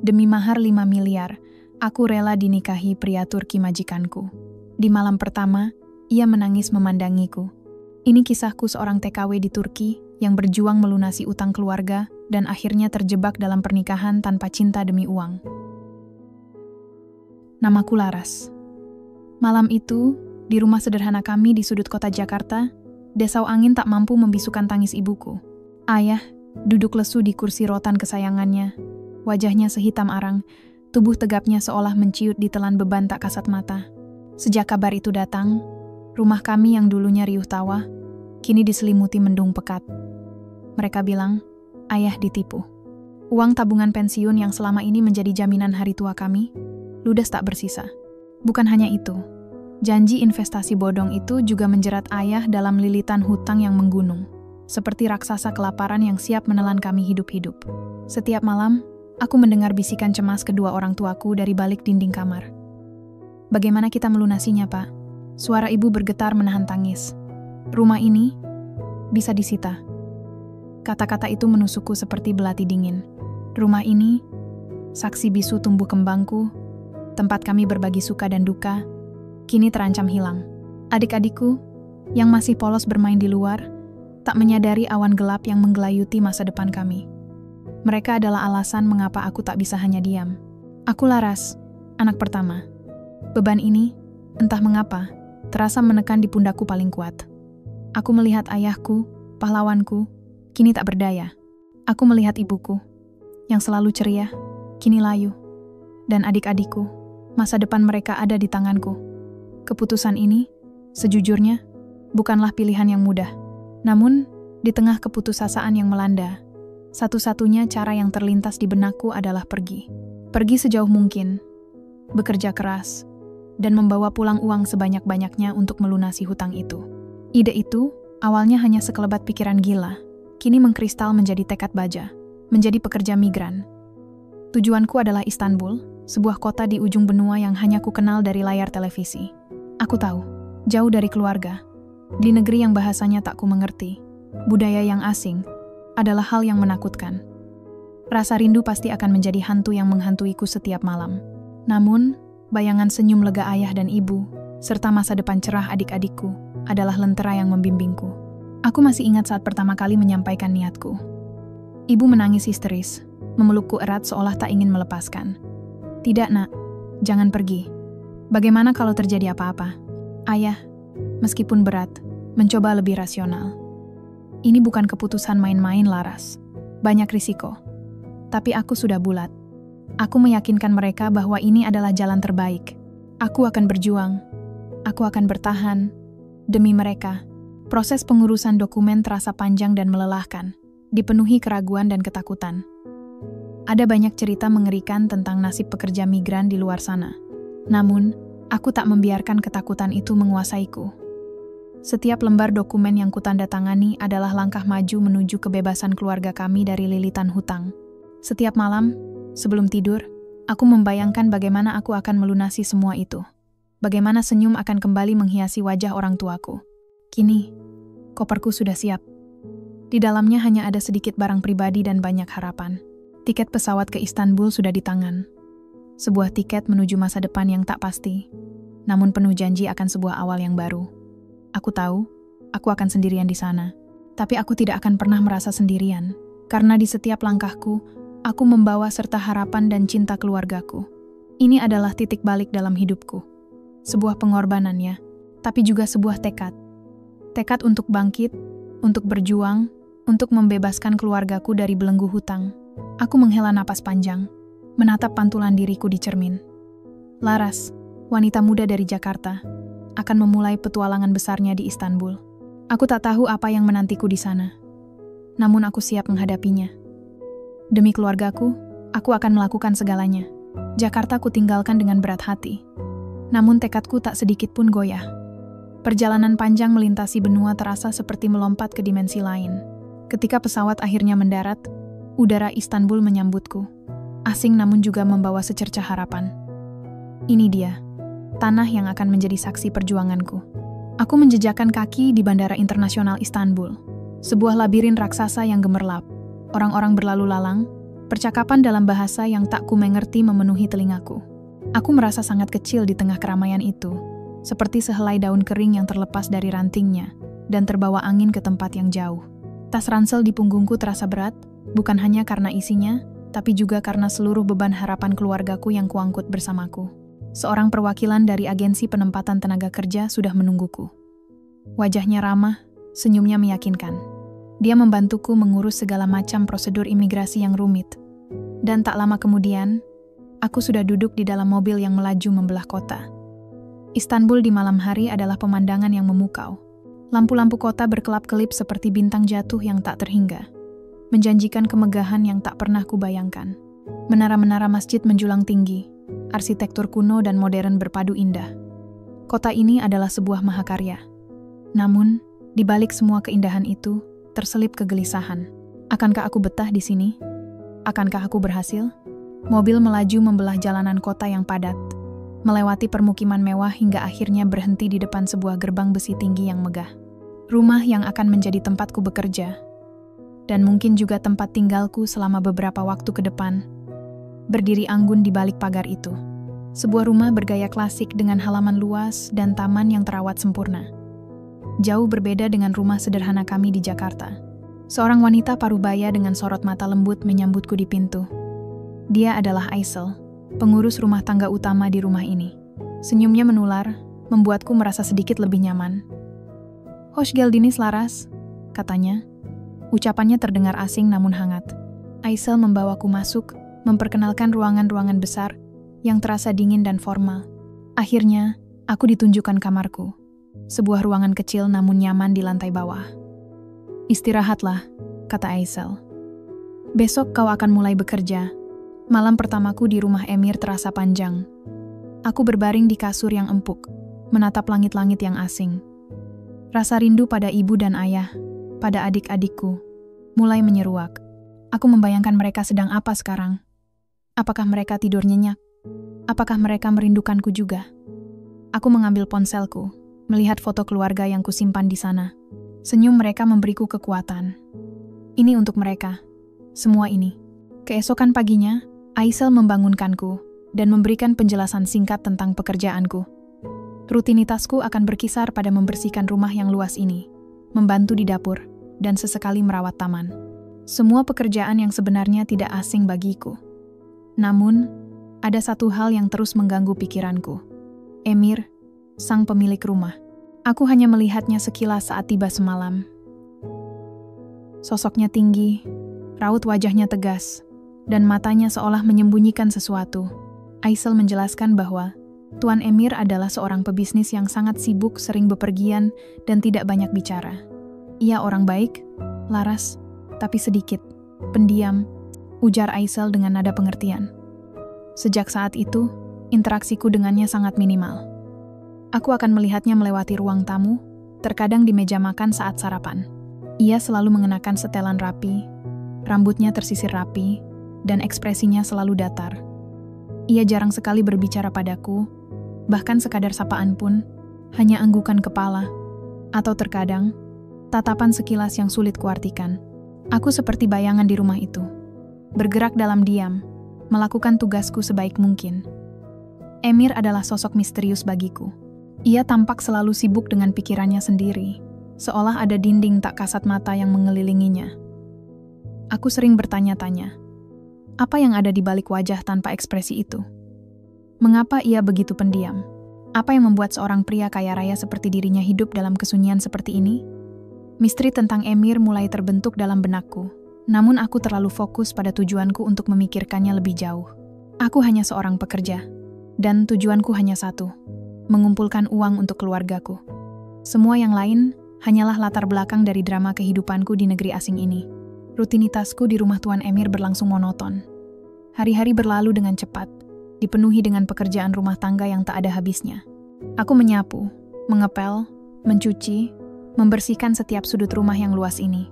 Demi mahar 5 miliar, aku rela dinikahi pria Turki majikanku. Di malam pertama, ia menangis memandangiku. Ini kisahku seorang TKW di Turki yang berjuang melunasi utang keluarga dan akhirnya terjebak dalam pernikahan tanpa cinta demi uang. Namaku Laras. Malam itu, di rumah sederhana kami di sudut kota Jakarta, desau angin tak mampu membisukan tangis ibuku. Ayah duduk lesu di kursi rotan kesayangannya, wajahnya sehitam arang, tubuh tegapnya seolah menciut ditelan beban tak kasat mata. Sejak kabar itu datang, rumah kami yang dulunya riuh tawa, kini diselimuti mendung pekat. Mereka bilang, ayah ditipu. Uang tabungan pensiun yang selama ini menjadi jaminan hari tua kami, ludes tak bersisa. Bukan hanya itu, janji investasi bodong itu juga menjerat ayah dalam lilitan hutang yang menggunung, seperti raksasa kelaparan yang siap menelan kami hidup-hidup. Setiap malam, aku mendengar bisikan cemas kedua orang tuaku dari balik dinding kamar. Bagaimana kita melunasinya, Pak? Suara ibu bergetar menahan tangis. Rumah ini bisa disita. Kata-kata itu menusukku seperti belati dingin. Rumah ini, saksi bisu tumbuh kembangku, tempat kami berbagi suka dan duka, kini terancam hilang. Adik-adikku, yang masih polos bermain di luar, tak menyadari awan gelap yang menggelayuti masa depan kami. Mereka adalah alasan mengapa aku tak bisa hanya diam. Aku Laras, anak pertama. Beban ini, entah mengapa, terasa menekan di pundakku paling kuat. Aku melihat ayahku, pahlawanku, kini tak berdaya. Aku melihat ibuku, yang selalu ceria, kini layu. Dan adik-adikku, masa depan mereka ada di tanganku. Keputusan ini, sejujurnya, bukanlah pilihan yang mudah. Namun, di tengah keputusasaan yang melanda, satu-satunya cara yang terlintas di benakku adalah pergi. Pergi sejauh mungkin, bekerja keras, dan membawa pulang uang sebanyak-banyaknya untuk melunasi hutang itu. Ide itu, awalnya hanya sekelebat pikiran gila, kini mengkristal menjadi tekad baja, menjadi pekerja migran. Tujuanku adalah Istanbul, sebuah kota di ujung benua yang hanya ku kenal dari layar televisi. Aku tahu, jauh dari keluarga, di negeri yang bahasanya tak ku mengerti, budaya yang asing, adalah hal yang menakutkan. Rasa rindu pasti akan menjadi hantu yang menghantuiku setiap malam. Namun, bayangan senyum lega ayah dan ibu, serta masa depan cerah adik-adikku, adalah lentera yang membimbingku. Aku masih ingat saat pertama kali menyampaikan niatku. Ibu menangis histeris, memelukku erat seolah tak ingin melepaskan. Tidak, Nak, jangan pergi. Bagaimana kalau terjadi apa-apa? Ayah, meskipun berat, mencoba lebih rasional. Ini bukan keputusan main-main, Laras. Banyak risiko. Tapi aku sudah bulat. Aku meyakinkan mereka bahwa ini adalah jalan terbaik. Aku akan berjuang. Aku akan bertahan. Demi mereka. Proses pengurusan dokumen terasa panjang dan melelahkan, dipenuhi keraguan dan ketakutan. Ada banyak cerita mengerikan tentang nasib pekerja migran di luar sana. Namun, aku tak membiarkan ketakutan itu menguasaiku. Setiap lembar dokumen yang kutandatangani adalah langkah maju menuju kebebasan keluarga kami dari lilitan hutang. Setiap malam, sebelum tidur, aku membayangkan bagaimana aku akan melunasi semua itu. Bagaimana senyum akan kembali menghiasi wajah orang tuaku. Kini, koperku sudah siap. Di dalamnya hanya ada sedikit barang pribadi dan banyak harapan. Tiket pesawat ke Istanbul sudah di tangan. Sebuah tiket menuju masa depan yang tak pasti, namun penuh janji akan sebuah awal yang baru. Aku tahu, aku akan sendirian di sana. Tapi aku tidak akan pernah merasa sendirian, karena di setiap langkahku, aku membawa serta harapan dan cinta keluargaku. Ini adalah titik balik dalam hidupku. Sebuah pengorbanan ya, tapi juga sebuah tekad. Tekad untuk bangkit, untuk berjuang, untuk membebaskan keluargaku dari belenggu hutang. Aku menghela napas panjang, menatap pantulan diriku di cermin. Laras, wanita muda dari Jakarta, akan memulai petualangan besarnya di Istanbul. Aku tak tahu apa yang menantiku di sana. Namun aku siap menghadapinya. Demi keluargaku, aku akan melakukan segalanya. Jakarta ku tinggalkan dengan berat hati. Namun tekadku tak sedikit pun goyah. Perjalanan panjang melintasi benua terasa seperti melompat ke dimensi lain. Ketika pesawat akhirnya mendarat, udara Istanbul menyambutku. Asing namun juga membawa secercah harapan. Ini dia, tanah yang akan menjadi saksi perjuanganku. Aku menjejakkan kaki di Bandara Internasional Istanbul. Sebuah labirin raksasa yang gemerlap. Orang-orang berlalu lalang, Percakapan dalam bahasa yang tak ku mengerti memenuhi telingaku. Aku merasa sangat kecil di tengah keramaian itu, seperti sehelai daun kering yang terlepas dari rantingnya dan terbawa angin ke tempat yang jauh. Tas ransel di punggungku terasa berat, bukan hanya karena isinya, tapi juga karena seluruh beban harapan keluargaku yang kuangkut bersamaku. Seorang perwakilan dari agensi penempatan tenaga kerja sudah menungguku. Wajahnya ramah, senyumnya meyakinkan. Dia membantuku mengurus segala macam prosedur imigrasi yang rumit. Dan tak lama kemudian, aku sudah duduk di dalam mobil yang melaju membelah kota. Istanbul di malam hari adalah pemandangan yang memukau. Lampu-lampu kota berkelap-kelip seperti bintang jatuh yang tak terhingga, menjanjikan kemegahan yang tak pernah kubayangkan. Menara-menara masjid menjulang tinggi, arsitektur kuno dan modern berpadu indah. Kota ini adalah sebuah mahakarya. Namun, di balik semua keindahan itu, terselip kegelisahan. Akankah aku betah di sini? Akankah aku berhasil? Mobil melaju membelah jalanan kota yang padat, melewati permukiman mewah hingga akhirnya berhenti di depan sebuah gerbang besi tinggi yang megah. Rumah yang akan menjadi tempatku bekerja, dan mungkin juga tempat tinggalku selama beberapa waktu ke depan, berdiri anggun di balik pagar itu. Sebuah rumah bergaya klasik dengan halaman luas dan taman yang terawat sempurna. Jauh berbeda dengan rumah sederhana kami di Jakarta. Seorang wanita parubaya dengan sorot mata lembut menyambutku di pintu. Dia adalah Aisel, pengurus rumah tangga utama di rumah ini. Senyumnya menular, membuatku merasa sedikit lebih nyaman. "Hoş geldiniz Laras," katanya. Ucapannya terdengar asing namun hangat. Aisel membawaku masuk, memperkenalkan ruangan-ruangan besar yang terasa dingin dan formal. Akhirnya, aku ditunjukkan kamarku. Sebuah ruangan kecil namun nyaman di lantai bawah. "Istirahatlah," kata Aisel. "Besok kau akan mulai bekerja." Malam pertamaku di rumah Emir terasa panjang. Aku berbaring di kasur yang empuk, menatap langit-langit yang asing. Rasa rindu pada ibu dan ayah, pada adik-adikku, mulai menyeruak. Aku membayangkan mereka sedang apa sekarang. Apakah mereka tidur nyenyak? Apakah mereka merindukanku juga? Aku mengambil ponselku, melihat foto keluarga yang kusimpan di sana. Senyum mereka memberiku kekuatan. Ini untuk mereka. Semua ini. Keesokan paginya, Aisel membangunkanku dan memberikan penjelasan singkat tentang pekerjaanku. Rutinitasku akan berkisar pada membersihkan rumah yang luas ini, membantu di dapur, dan sesekali merawat taman. Semua pekerjaan yang sebenarnya tidak asing bagiku. Namun, ada satu hal yang terus mengganggu pikiranku. Emir, sang pemilik rumah. Aku hanya melihatnya sekilas saat tiba semalam. Sosoknya tinggi, raut wajahnya tegas, dan matanya seolah menyembunyikan sesuatu. Aisel menjelaskan bahwa Tuan Emir adalah seorang pebisnis yang sangat sibuk, sering bepergian, dan tidak banyak bicara. Ia orang baik, Laras, tapi sedikit pendiam, ujar Aisel dengan nada pengertian. Sejak saat itu, interaksiku dengannya sangat minimal. Aku akan melihatnya melewati ruang tamu, terkadang di meja makan saat sarapan. Ia selalu mengenakan setelan rapi, rambutnya tersisir rapi, dan ekspresinya selalu datar. Ia jarang sekali berbicara padaku, bahkan sekadar sapaan pun, hanya anggukan kepala, atau terkadang, tatapan sekilas yang sulit kuartikan. Aku seperti bayangan di rumah itu, bergerak dalam diam, melakukan tugasku sebaik mungkin. Emir adalah sosok misterius bagiku. Ia tampak selalu sibuk dengan pikirannya sendiri, seolah ada dinding tak kasat mata yang mengelilinginya. Aku sering bertanya-tanya, apa yang ada di balik wajah tanpa ekspresi itu? Mengapa ia begitu pendiam? Apa yang membuat seorang pria kaya raya seperti dirinya hidup dalam kesunyian seperti ini? Misteri tentang Emir mulai terbentuk dalam benakku, namun aku terlalu fokus pada tujuanku untuk memikirkannya lebih jauh. Aku hanya seorang pekerja, dan tujuanku hanya satu, mengumpulkan uang untuk keluargaku. Semua yang lain hanyalah latar belakang dari drama kehidupanku di negeri asing ini. Rutinitasku di rumah Tuan Emir berlangsung monoton. Hari-hari berlalu dengan cepat, dipenuhi dengan pekerjaan rumah tangga yang tak ada habisnya. Aku menyapu, mengepel, mencuci, membersihkan setiap sudut rumah yang luas ini.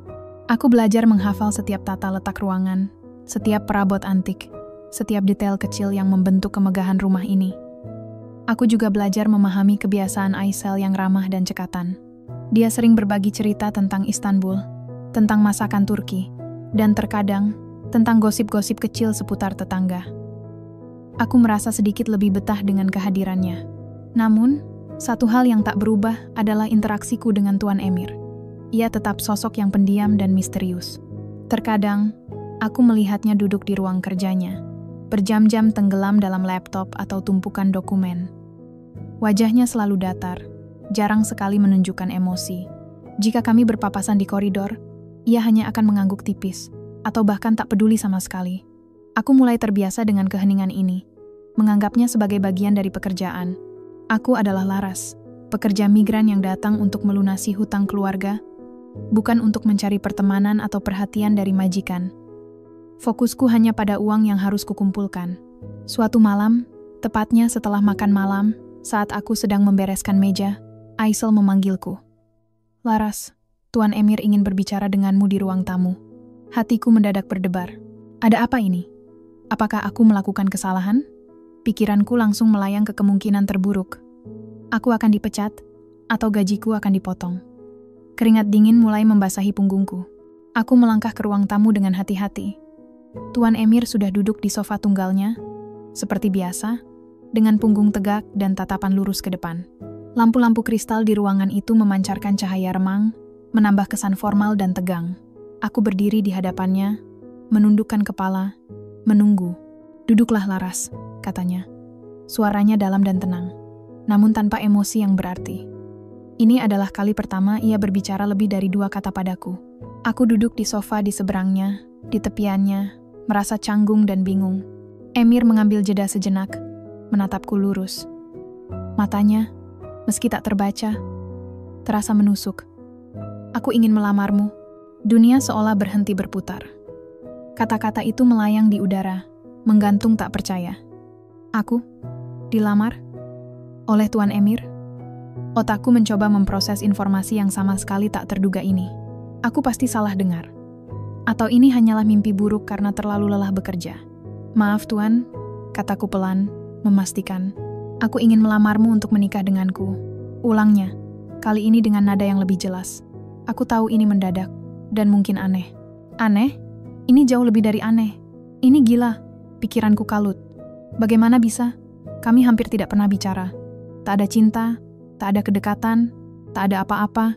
Aku belajar menghafal setiap tata letak ruangan, setiap perabot antik, setiap detail kecil yang membentuk kemegahan rumah ini. Aku juga belajar memahami kebiasaan Aisel yang ramah dan cekatan. Dia sering berbagi cerita tentang Istanbul, tentang masakan Turki, dan terkadang tentang gosip-gosip kecil seputar tetangga. Aku merasa sedikit lebih betah dengan kehadirannya. Namun, satu hal yang tak berubah adalah interaksiku dengan Tuan Emir. Ia tetap sosok yang pendiam dan misterius. Terkadang, aku melihatnya duduk di ruang kerjanya, berjam-jam tenggelam dalam laptop atau tumpukan dokumen. Wajahnya selalu datar, jarang sekali menunjukkan emosi. Jika kami berpapasan di koridor, ia hanya akan mengangguk tipis, atau bahkan tak peduli sama sekali. Aku mulai terbiasa dengan keheningan ini, menganggapnya sebagai bagian dari pekerjaan. Aku adalah Laras, pekerja migran yang datang untuk melunasi hutang keluarga, bukan untuk mencari pertemanan atau perhatian dari majikan. Fokusku hanya pada uang yang harus kukumpulkan. Suatu malam, tepatnya setelah makan malam, saat aku sedang membereskan meja, Aisel memanggilku. "Laras, Tuan Emir ingin berbicara denganmu di ruang tamu." Hatiku mendadak berdebar. Ada apa ini? Apakah aku melakukan kesalahan? Pikiranku langsung melayang ke kemungkinan terburuk. Aku akan dipecat, atau gajiku akan dipotong. Keringat dingin mulai membasahi punggungku. Aku melangkah ke ruang tamu dengan hati-hati. Tuan Emir sudah duduk di sofa tunggalnya, seperti biasa, dengan punggung tegak dan tatapan lurus ke depan. Lampu-lampu kristal di ruangan itu memancarkan cahaya remang, menambah kesan formal dan tegang. Aku berdiri di hadapannya, menundukkan kepala, menunggu. "Duduklah, Laras," katanya. Suaranya dalam dan tenang, namun tanpa emosi yang berarti. Ini adalah kali pertama ia berbicara lebih dari 2 kata padaku. Aku duduk di sofa di seberangnya, di tepiannya, merasa canggung dan bingung. Emir mengambil jeda sejenak, menatapku lurus. Matanya, meski tak terbaca, terasa menusuk. "Aku ingin melamarmu." Dunia seolah berhenti berputar. Kata-kata itu melayang di udara, menggantung tak percaya. Aku? Dilamar? Oleh Tuan Emir? Otakku mencoba memproses informasi yang sama sekali tak terduga ini. Aku pasti salah dengar. Atau ini hanyalah mimpi buruk karena terlalu lelah bekerja. "Maaf Tuan," kataku pelan, memastikan. "Aku ingin melamarmu untuk menikah denganku." Ulangnya, kali ini dengan nada yang lebih jelas. Aku tahu ini mendadak, dan mungkin aneh. Aneh? Ini jauh lebih dari aneh. Ini gila, pikiranku kalut. Bagaimana bisa? Kami hampir tidak pernah bicara. Tak ada cinta, tak ada kedekatan, tak ada apa-apa.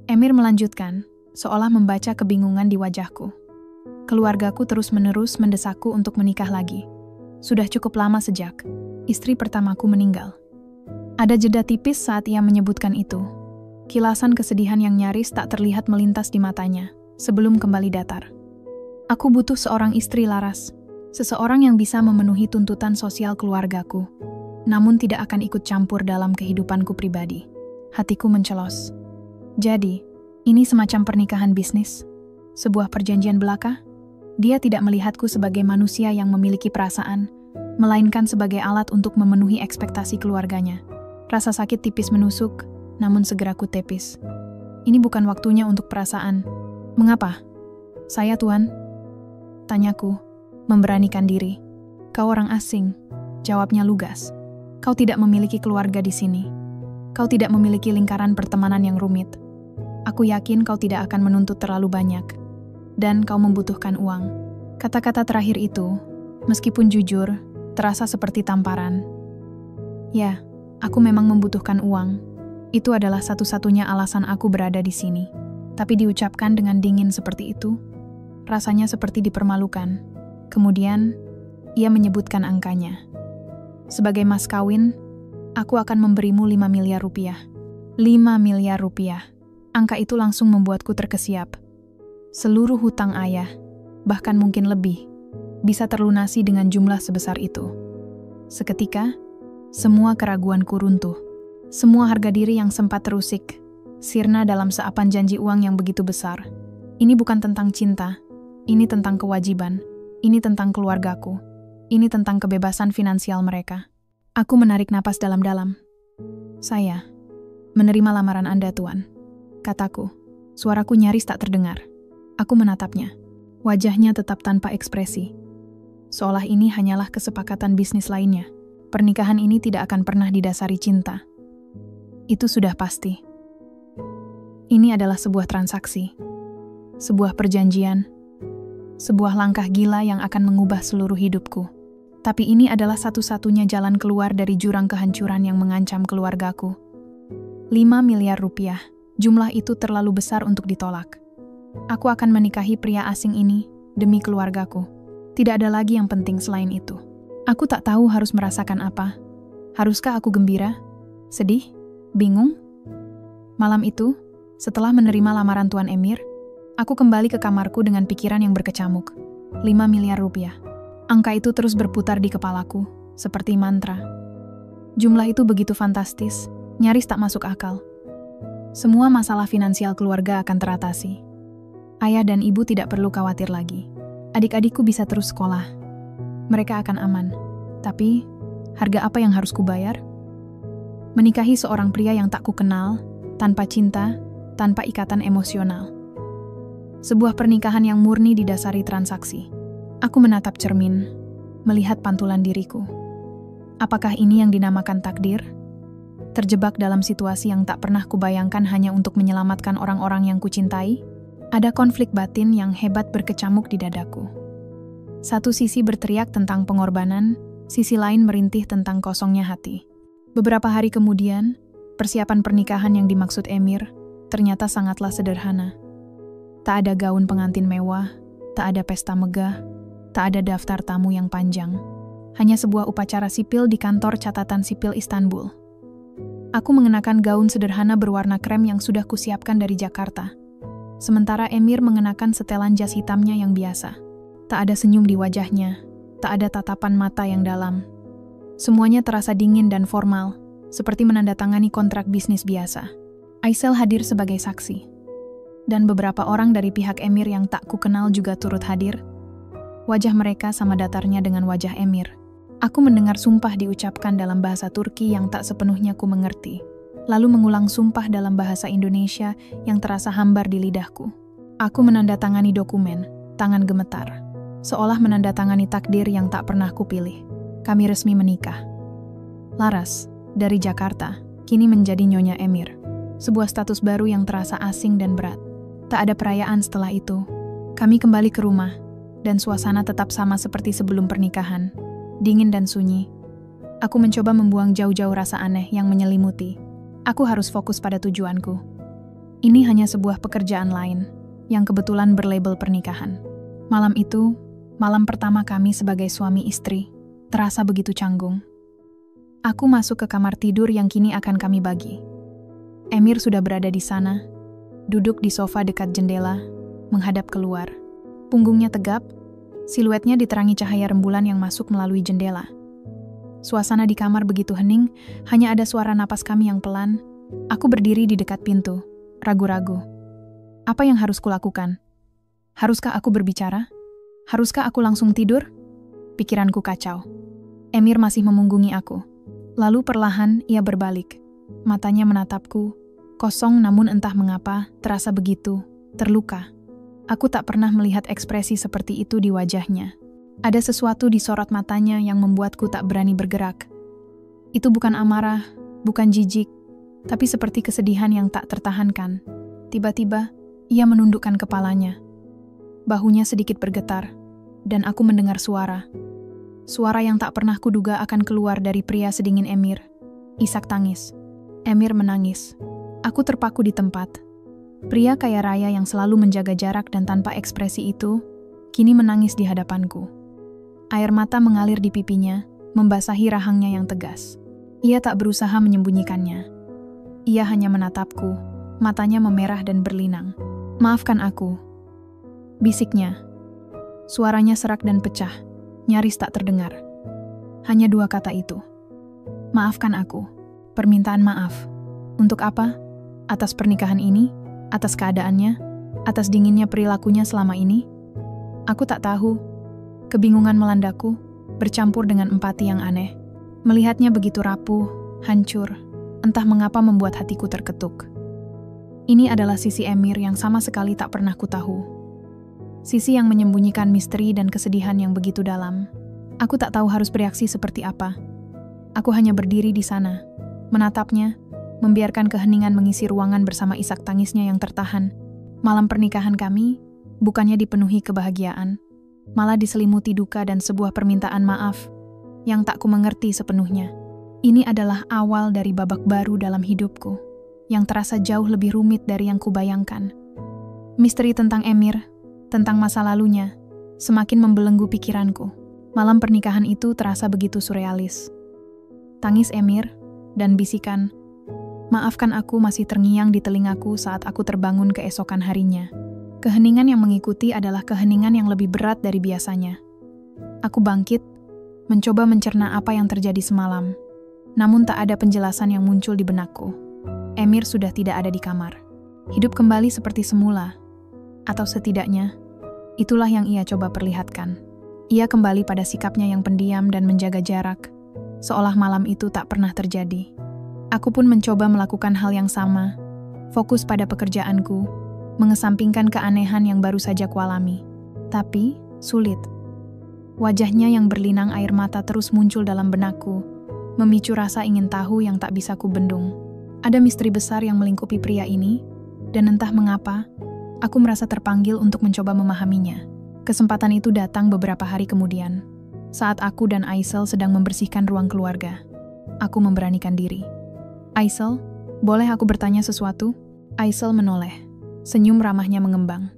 Emir melanjutkan, seolah membaca kebingungan di wajahku. Keluargaku terus-menerus mendesakku untuk menikah lagi. Sudah cukup lama sejak istri pertamaku meninggal. Ada jeda tipis saat ia menyebutkan itu. Kilasan kesedihan yang nyaris tak terlihat melintas di matanya, sebelum kembali datar. "Aku butuh seorang istri, Laras. Seseorang yang bisa memenuhi tuntutan sosial keluargaku, namun tidak akan ikut campur dalam kehidupanku pribadi." Hatiku mencelos. Jadi, ini semacam pernikahan bisnis? Sebuah perjanjian belaka? Dia tidak melihatku sebagai manusia yang memiliki perasaan, melainkan sebagai alat untuk memenuhi ekspektasi keluarganya. Rasa sakit tipis menusuk, namun segera ku tepis. Ini bukan waktunya untuk perasaan. "Mengapa?" "Saya, Tuan," tanyaku, memberanikan diri. "Kau orang asing," jawabnya lugas. "Kau tidak memiliki keluarga di sini. Kau tidak memiliki lingkaran pertemanan yang rumit. Aku yakin kau tidak akan menuntut terlalu banyak. Dan kau membutuhkan uang." Kata-kata terakhir itu, meskipun jujur, terasa seperti tamparan. Ya, aku memang membutuhkan uang. Itu adalah satu-satunya alasan aku berada di sini. Tapi diucapkan dengan dingin seperti itu, rasanya seperti dipermalukan. Kemudian, ia menyebutkan angkanya. "Sebagai mas kawin, aku akan memberimu 5 miliar rupiah. 5 miliar rupiah. Angka itu langsung membuatku terkesiap. Seluruh hutang ayah, bahkan mungkin lebih, bisa terlunasi dengan jumlah sebesar itu. Seketika, semua keraguanku runtuh. Semua harga diri yang sempat terusik, sirna dalam seapan janji uang yang begitu besar. Ini bukan tentang cinta, ini tentang kewajiban, ini tentang keluargaku, ini tentang kebebasan finansial mereka. Aku menarik napas dalam-dalam. "Saya menerima lamaran Anda, Tuan," kataku. Suaraku nyaris tak terdengar. Aku menatapnya. Wajahnya tetap tanpa ekspresi. Seolah ini hanyalah kesepakatan bisnis lainnya. Pernikahan ini tidak akan pernah didasari cinta. Itu sudah pasti. Ini adalah sebuah transaksi, sebuah perjanjian, Sebuah langkah gila yang akan mengubah seluruh hidupku. Tapi ini adalah satu-satunya jalan keluar dari jurang kehancuran yang mengancam keluargaku. 5 miliar rupiah, jumlah itu terlalu besar untuk ditolak. Aku akan menikahi pria asing ini demi keluargaku. Tidak ada lagi yang penting selain itu. Aku tak tahu harus merasakan apa. Haruskah aku gembira? Sedih? Bingung? Malam itu, setelah menerima lamaran Tuan Emir, aku kembali ke kamarku dengan pikiran yang berkecamuk. 5 miliar rupiah. Angka itu terus berputar di kepalaku, seperti mantra. Jumlah itu begitu fantastis, nyaris tak masuk akal. Semua masalah finansial keluarga akan teratasi. Ayah dan ibu tidak perlu khawatir lagi. Adik-adikku bisa terus sekolah. Mereka akan aman. Tapi, harga apa yang harus kubayar? Menikahi seorang pria yang tak kukenal, tanpa cinta, tanpa ikatan emosional. Sebuah pernikahan yang murni didasari transaksi. Aku menatap cermin, melihat pantulan diriku. Apakah ini yang dinamakan takdir? Terjebak dalam situasi yang tak pernah kubayangkan hanya untuk menyelamatkan orang-orang yang kucintai? Ada konflik batin yang hebat berkecamuk di dadaku. Satu sisi berteriak tentang pengorbanan, sisi lain merintih tentang kosongnya hati. Beberapa hari kemudian, persiapan pernikahan yang dimaksud Emir ternyata sangatlah sederhana. Tak ada gaun pengantin mewah, tak ada pesta megah, tak ada daftar tamu yang panjang. Hanya sebuah upacara sipil di kantor catatan sipil Istanbul. Aku mengenakan gaun sederhana berwarna krem yang sudah kusiapkan dari Jakarta. Sementara Emir mengenakan setelan jas hitamnya yang biasa. Tak ada senyum di wajahnya, tak ada tatapan mata yang dalam. Semuanya terasa dingin dan formal, seperti menandatangani kontrak bisnis biasa. Aisel hadir sebagai saksi. Dan beberapa orang dari pihak Emir yang tak kukenal juga turut hadir. Wajah mereka sama datarnya dengan wajah Emir. Aku mendengar sumpah diucapkan dalam bahasa Turki yang tak sepenuhnya ku mengerti. Lalu mengulang sumpah dalam bahasa Indonesia yang terasa hambar di lidahku. Aku menandatangani dokumen, tangan gemetar. Seolah menandatangani takdir yang tak pernah kupilih. Kami resmi menikah. Laras, dari Jakarta, kini menjadi Nyonya Emir. Sebuah status baru yang terasa asing dan berat. Tak ada perayaan setelah itu. Kami kembali ke rumah, dan suasana tetap sama seperti sebelum pernikahan. Dingin dan sunyi. Aku mencoba membuang jauh-jauh rasa aneh yang menyelimuti. Aku harus fokus pada tujuanku. Ini hanya sebuah pekerjaan lain, yang kebetulan berlabel pernikahan. Malam itu, malam pertama kami sebagai suami istri, terasa begitu canggung. Aku masuk ke kamar tidur yang kini akan kami bagi. Emir sudah berada di sana, duduk di sofa dekat jendela, menghadap keluar. Punggungnya tegap, siluetnya diterangi cahaya rembulan yang masuk melalui jendela. Suasana di kamar begitu hening, hanya ada suara napas kami yang pelan. Aku berdiri di dekat pintu, ragu-ragu. Apa yang harus kulakukan? Haruskah aku berbicara? Haruskah aku langsung tidur? Pikiranku kacau. Emir masih memunggungi aku. Lalu perlahan ia berbalik. Matanya menatapku, kosong namun entah mengapa terasa begitu, terluka. Aku tak pernah melihat ekspresi seperti itu di wajahnya. Ada sesuatu di sorot matanya yang membuatku tak berani bergerak. Itu bukan amarah, bukan jijik, tapi seperti kesedihan yang tak tertahankan. Tiba-tiba, ia menundukkan kepalanya. Bahunya sedikit bergetar, dan aku mendengar suara. Suara yang tak pernah kuduga akan keluar dari pria sedingin Emir. Isak tangis. Emir menangis. Aku terpaku di tempat. Pria kaya raya yang selalu menjaga jarak dan tanpa ekspresi itu, kini menangis di hadapanku. Air mata mengalir di pipinya, membasahi rahangnya yang tegas. Ia tak berusaha menyembunyikannya. Ia hanya menatapku, matanya memerah dan berlinang. "Maafkan aku," bisiknya. Suaranya serak dan pecah, nyaris tak terdengar. Hanya 2 kata itu. "Maafkan aku." Permintaan maaf. Untuk apa? Atas pernikahan ini? Atas keadaannya? Atas dinginnya perilakunya selama ini? Aku tak tahu. Kebingungan melandaku, bercampur dengan empati yang aneh. Melihatnya begitu rapuh, hancur, entah mengapa membuat hatiku terketuk. Ini adalah sisi Emir yang sama sekali tak pernah kutahu. Sisi yang menyembunyikan misteri dan kesedihan yang begitu dalam. Aku tak tahu harus bereaksi seperti apa. Aku hanya berdiri di sana, menatapnya, membiarkan keheningan mengisi ruangan bersama isak tangisnya yang tertahan. Malam pernikahan kami bukannya dipenuhi kebahagiaan, malah diselimuti duka dan sebuah permintaan maaf yang tak ku mengerti sepenuhnya. Ini adalah awal dari babak baru dalam hidupku, yang terasa jauh lebih rumit dari yang kubayangkan. Misteri tentang Emir, tentang masa lalunya, semakin membelenggu pikiranku. Malam pernikahan itu terasa begitu surrealis. Tangis Emir dan bisikan, "Maafkan aku," masih terngiang di telingaku saat aku terbangun keesokan harinya. Keheningan yang mengikuti adalah keheningan yang lebih berat dari biasanya. Aku bangkit, mencoba mencerna apa yang terjadi semalam. Namun tak ada penjelasan yang muncul di benakku. Emir sudah tidak ada di kamar. Hidup kembali seperti semula. Atau setidaknya, itulah yang ia coba perlihatkan. Ia kembali pada sikapnya yang pendiam dan menjaga jarak, seolah malam itu tak pernah terjadi. Aku pun mencoba melakukan hal yang sama, fokus pada pekerjaanku, mengesampingkan keanehan yang baru saja kualami. Tapi, sulit. Wajahnya yang berlinang air mata terus muncul dalam benakku, memicu rasa ingin tahu yang tak bisa kubendung. Ada misteri besar yang melingkupi pria ini, dan entah mengapa, aku merasa terpanggil untuk mencoba memahaminya. Kesempatan itu datang beberapa hari kemudian, saat aku dan Aisel sedang membersihkan ruang keluarga. Aku memberanikan diri. "Aisel, boleh aku bertanya sesuatu?" Aisel menoleh, senyum ramahnya mengembang.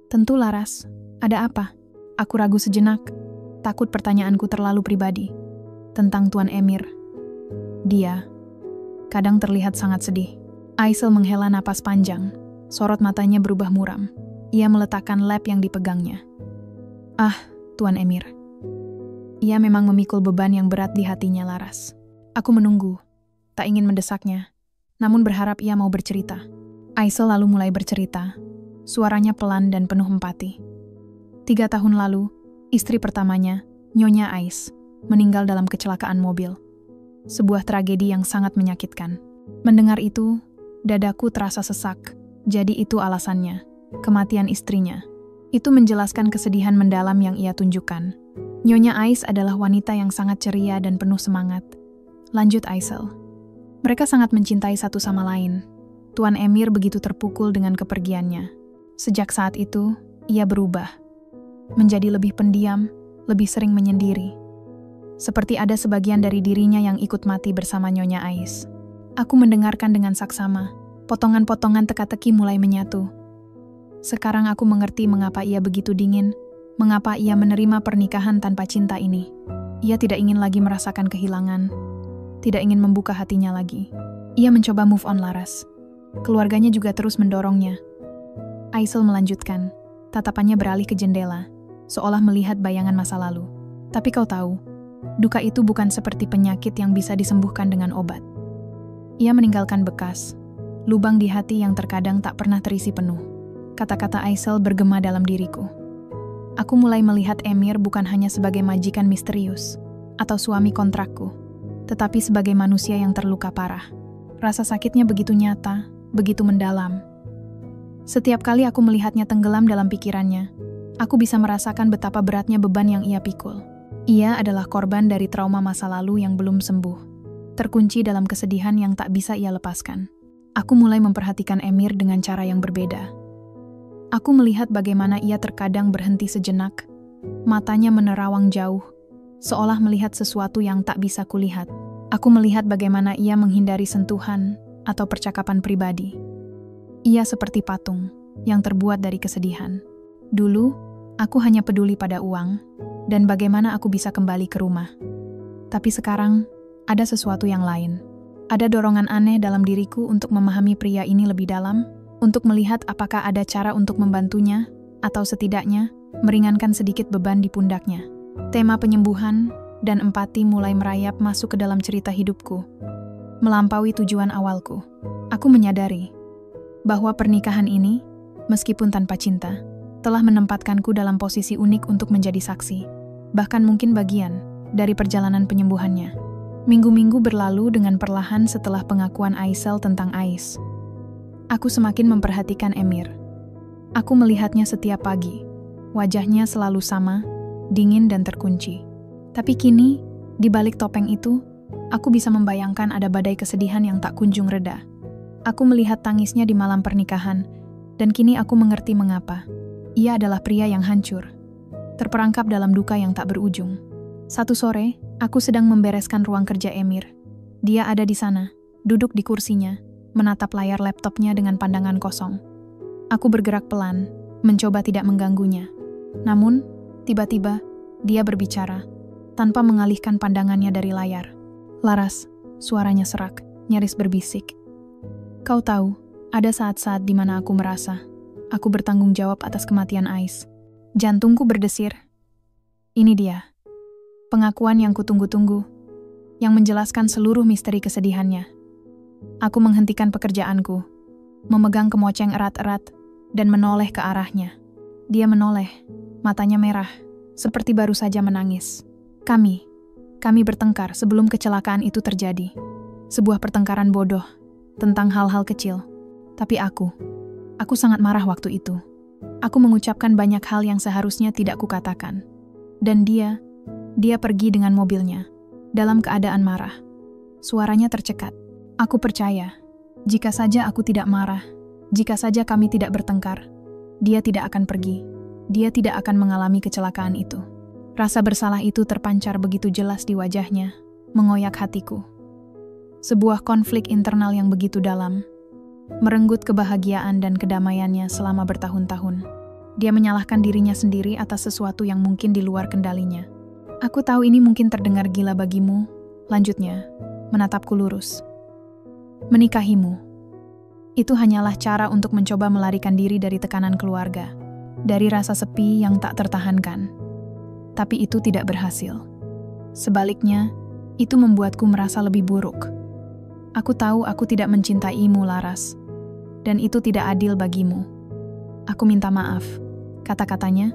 "Tentu Laras, ada apa?" Aku ragu sejenak, takut pertanyaanku terlalu pribadi. "Tentang Tuan Emir." Dia kadang terlihat sangat sedih. Aisel menghela napas panjang, sorot matanya berubah muram. Ia meletakkan lap yang dipegangnya. "Ah, Tuan Emir. Ia memang memikul beban yang berat di hatinya, Laras." Aku menunggu, tak ingin mendesaknya, namun berharap ia mau bercerita. Aisel lalu mulai bercerita, suaranya pelan dan penuh empati. 3 tahun lalu, istri pertamanya, Nyonya Ais, meninggal dalam kecelakaan mobil. Sebuah tragedi yang sangat menyakitkan. Mendengar itu, dadaku terasa sesak. Jadi itu alasannya, kematian istrinya. Itu menjelaskan kesedihan mendalam yang ia tunjukkan. Nyonya Ais adalah wanita yang sangat ceria dan penuh semangat. Lanjut Aisel. Mereka sangat mencintai satu sama lain. Tuan Emir begitu terpukul dengan kepergiannya. Sejak saat itu, ia berubah. Menjadi lebih pendiam, lebih sering menyendiri. Seperti ada sebagian dari dirinya yang ikut mati bersama Nyonya Ais. Aku mendengarkan dengan saksama. Potongan-potongan teka-teki mulai menyatu. Sekarang aku mengerti mengapa ia begitu dingin, mengapa ia menerima pernikahan tanpa cinta ini. Ia tidak ingin lagi merasakan kehilangan, tidak ingin membuka hatinya lagi. Ia mencoba move on, Laras. Keluarganya juga terus mendorongnya. Aisel melanjutkan, tatapannya beralih ke jendela, seolah melihat bayangan masa lalu. Tapi kau tahu, duka itu bukan seperti penyakit yang bisa disembuhkan dengan obat. Ia meninggalkan bekas, lubang di hati yang terkadang tak pernah terisi penuh. Kata-kata Aisel bergema dalam diriku. Aku mulai melihat Emir bukan hanya sebagai majikan misterius atau suami kontrakku, tetapi sebagai manusia yang terluka parah. Rasa sakitnya begitu nyata, begitu mendalam. Setiap kali aku melihatnya tenggelam dalam pikirannya, aku bisa merasakan betapa beratnya beban yang ia pikul. Ia adalah korban dari trauma masa lalu yang belum sembuh, terkunci dalam kesedihan yang tak bisa ia lepaskan. Aku mulai memperhatikan Emir dengan cara yang berbeda. Aku melihat bagaimana ia terkadang berhenti sejenak, matanya menerawang jauh, seolah melihat sesuatu yang tak bisa kulihat. Aku melihat bagaimana ia menghindari sentuhan atau percakapan pribadi. Ia seperti patung yang terbuat dari kesedihan. Dulu, aku hanya peduli pada uang dan bagaimana aku bisa kembali ke rumah. Tapi sekarang, ada sesuatu yang lain. Ada dorongan aneh dalam diriku untuk memahami pria ini lebih dalam, untuk melihat apakah ada cara untuk membantunya, atau setidaknya meringankan sedikit beban di pundaknya. Tema penyembuhan dan empati mulai merayap masuk ke dalam cerita hidupku, melampaui tujuan awalku. Aku menyadari bahwa pernikahan ini, meskipun tanpa cinta, telah menempatkanku dalam posisi unik untuk menjadi saksi, bahkan mungkin bagian dari perjalanan penyembuhannya. Minggu-minggu berlalu dengan perlahan setelah pengakuan Aisel tentang Ais. Aku semakin memperhatikan Emir. Aku melihatnya setiap pagi. Wajahnya selalu sama, dingin dan terkunci. Tapi kini, di balik topeng itu, aku bisa membayangkan ada badai kesedihan yang tak kunjung reda. Aku melihat tangisnya di malam pernikahan, dan kini aku mengerti mengapa. Ia adalah pria yang hancur. terperangkap dalam duka yang tak berujung. Satu sore, aku sedang membereskan ruang kerja Emir. Dia ada di sana, duduk di kursinya, menatap layar laptopnya dengan pandangan kosong. Aku bergerak pelan, mencoba tidak mengganggunya. Namun, tiba-tiba, dia berbicara, tanpa mengalihkan pandangannya dari layar. "Laras," suaranya serak, nyaris berbisik. "Kau tahu, ada saat-saat di mana aku merasa aku bertanggung jawab atas kematian Ais." Jantungku berdesir. Ini dia. Pengakuan yang kutunggu-tunggu, yang menjelaskan seluruh misteri kesedihannya. Aku menghentikan pekerjaanku, memegang kemoceng erat-erat, dan menoleh ke arahnya. Dia menoleh, matanya merah, seperti baru saja menangis. Kami bertengkar sebelum kecelakaan itu terjadi. Sebuah pertengkaran bodoh, tentang hal-hal kecil. Tapi aku sangat marah waktu itu. Aku mengucapkan banyak hal yang seharusnya tidak kukatakan. Dan dia pergi dengan mobilnya, dalam keadaan marah. Suaranya tercekat. Aku percaya, jika saja aku tidak marah, jika saja kami tidak bertengkar, dia tidak akan pergi. Dia tidak akan mengalami kecelakaan itu. Rasa bersalah itu terpancar begitu jelas di wajahnya, mengoyak hatiku. Sebuah konflik internal yang begitu dalam, merenggut kebahagiaan dan kedamaiannya selama bertahun-tahun. Dia menyalahkan dirinya sendiri atas sesuatu yang mungkin di luar kendalinya. "Aku tahu ini mungkin terdengar gila bagimu," lanjutnya, menatapku lurus. "Menikahimu. Itu hanyalah cara untuk mencoba melarikan diri dari tekanan keluarga, dari rasa sepi yang tak tertahankan. Tapi itu tidak berhasil. Sebaliknya, itu membuatku merasa lebih buruk. Aku tahu aku tidak mencintaimu, Laras, dan itu tidak adil bagimu. Aku minta maaf." Kata-katanya,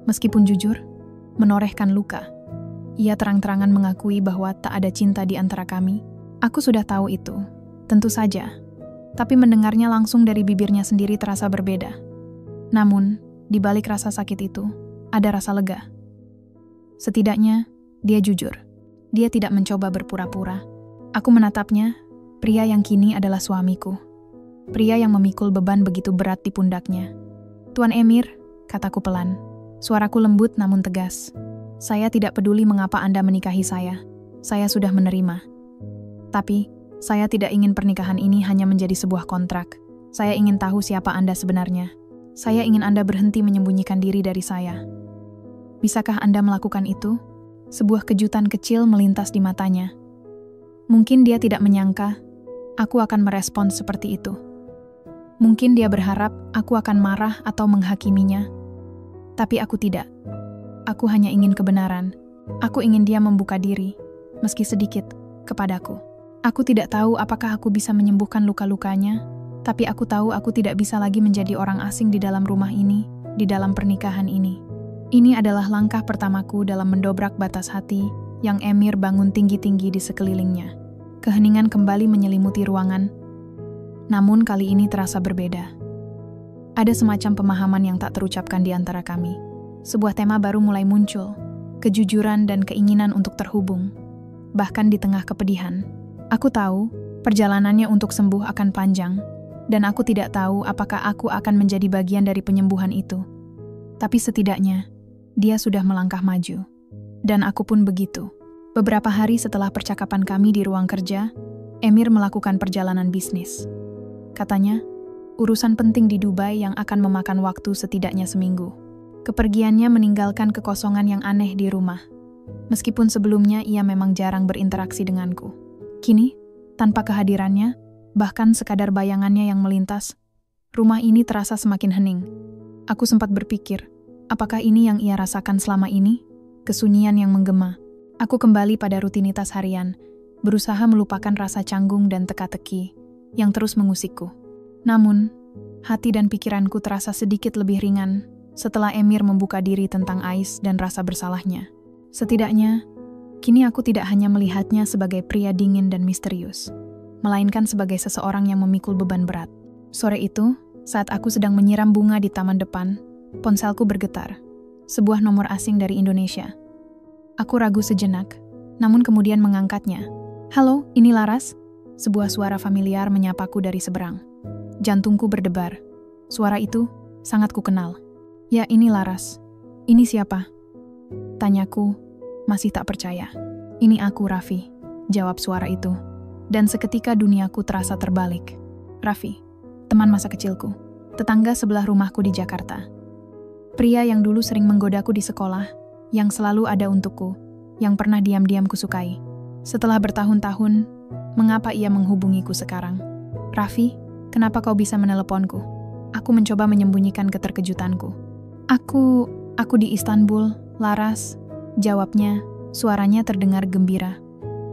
meskipun jujur, menorehkan luka. Ia terang-terangan mengakui bahwa tak ada cinta di antara kami. Aku sudah tahu itu, tentu saja. Tapi mendengarnya langsung dari bibirnya sendiri terasa berbeda. Namun, di balik rasa sakit itu, ada rasa lega. Setidaknya, dia jujur. Dia tidak mencoba berpura-pura. Aku menatapnya, pria yang kini adalah suamiku. Pria yang memikul beban begitu berat di pundaknya. "Tuan Emir," kataku pelan. Suaraku lembut namun tegas. "Saya tidak peduli mengapa Anda menikahi saya. Saya sudah menerima. Tapi, saya tidak ingin pernikahan ini hanya menjadi sebuah kontrak. Saya ingin tahu siapa Anda sebenarnya. Saya ingin Anda berhenti menyembunyikan diri dari saya. Bisakah Anda melakukan itu?" Sebuah kejutan kecil melintas di matanya. Mungkin dia tidak menyangka aku akan merespons seperti itu. Mungkin dia berharap aku akan marah atau menghakiminya. Tapi aku tidak. Aku hanya ingin kebenaran. Aku ingin dia membuka diri, meski sedikit, kepadaku. Aku tidak tahu apakah aku bisa menyembuhkan luka-lukanya, tapi aku tahu aku tidak bisa lagi menjadi orang asing di dalam rumah ini, di dalam pernikahan ini. Ini adalah langkah pertamaku dalam mendobrak batas hati yang Emir bangun tinggi-tinggi di sekelilingnya. Keheningan kembali menyelimuti ruangan, namun kali ini terasa berbeda. Ada semacam pemahaman yang tak terucapkan di antara kami. Sebuah tema baru mulai muncul, kejujuran dan keinginan untuk terhubung. Bahkan di tengah kepedihan. Aku tahu, perjalanannya untuk sembuh akan panjang, dan aku tidak tahu apakah aku akan menjadi bagian dari penyembuhan itu. Tapi setidaknya, dia sudah melangkah maju. Dan aku pun begitu. Beberapa hari setelah percakapan kami di ruang kerja, Emir melakukan perjalanan bisnis. Katanya, urusan penting di Dubai yang akan memakan waktu setidaknya seminggu. Kepergiannya meninggalkan kekosongan yang aneh di rumah. Meskipun sebelumnya ia memang jarang berinteraksi denganku. Kini, tanpa kehadirannya, bahkan sekadar bayangannya yang melintas, rumah ini terasa semakin hening. Aku sempat berpikir, apakah ini yang ia rasakan selama ini? Kesunyian yang menggema. Aku kembali pada rutinitas harian, berusaha melupakan rasa canggung dan teka-teki yang terus mengusikku. Namun, hati dan pikiranku terasa sedikit lebih ringan setelah Emir membuka diri tentang Ais dan rasa bersalahnya. Setidaknya, kini aku tidak hanya melihatnya sebagai pria dingin dan misterius, melainkan sebagai seseorang yang memikul beban berat. Sore itu, saat aku sedang menyiram bunga di taman depan, ponselku bergetar. Sebuah nomor asing dari Indonesia. Aku ragu sejenak, namun kemudian mengangkatnya. "Halo, ini Laras?" Sebuah suara familiar menyapaku dari seberang. Jantungku berdebar. Suara itu sangat kukenal. "Ya, ini Laras." "Ini siapa?" Tanyaku, masih tak percaya. Ini aku, Raffi, jawab suara itu. Dan seketika duniaku terasa terbalik. Raffi, teman masa kecilku, tetangga sebelah rumahku di Jakarta. Pria yang dulu sering menggodaku di sekolah, yang selalu ada untukku, yang pernah diam-diam kusukai. Setelah bertahun-tahun, mengapa ia menghubungiku sekarang? Raffi, kenapa kau bisa meneleponku? Aku mencoba menyembunyikan keterkejutanku. Aku di Istanbul, Laras, jawabnya, suaranya terdengar gembira.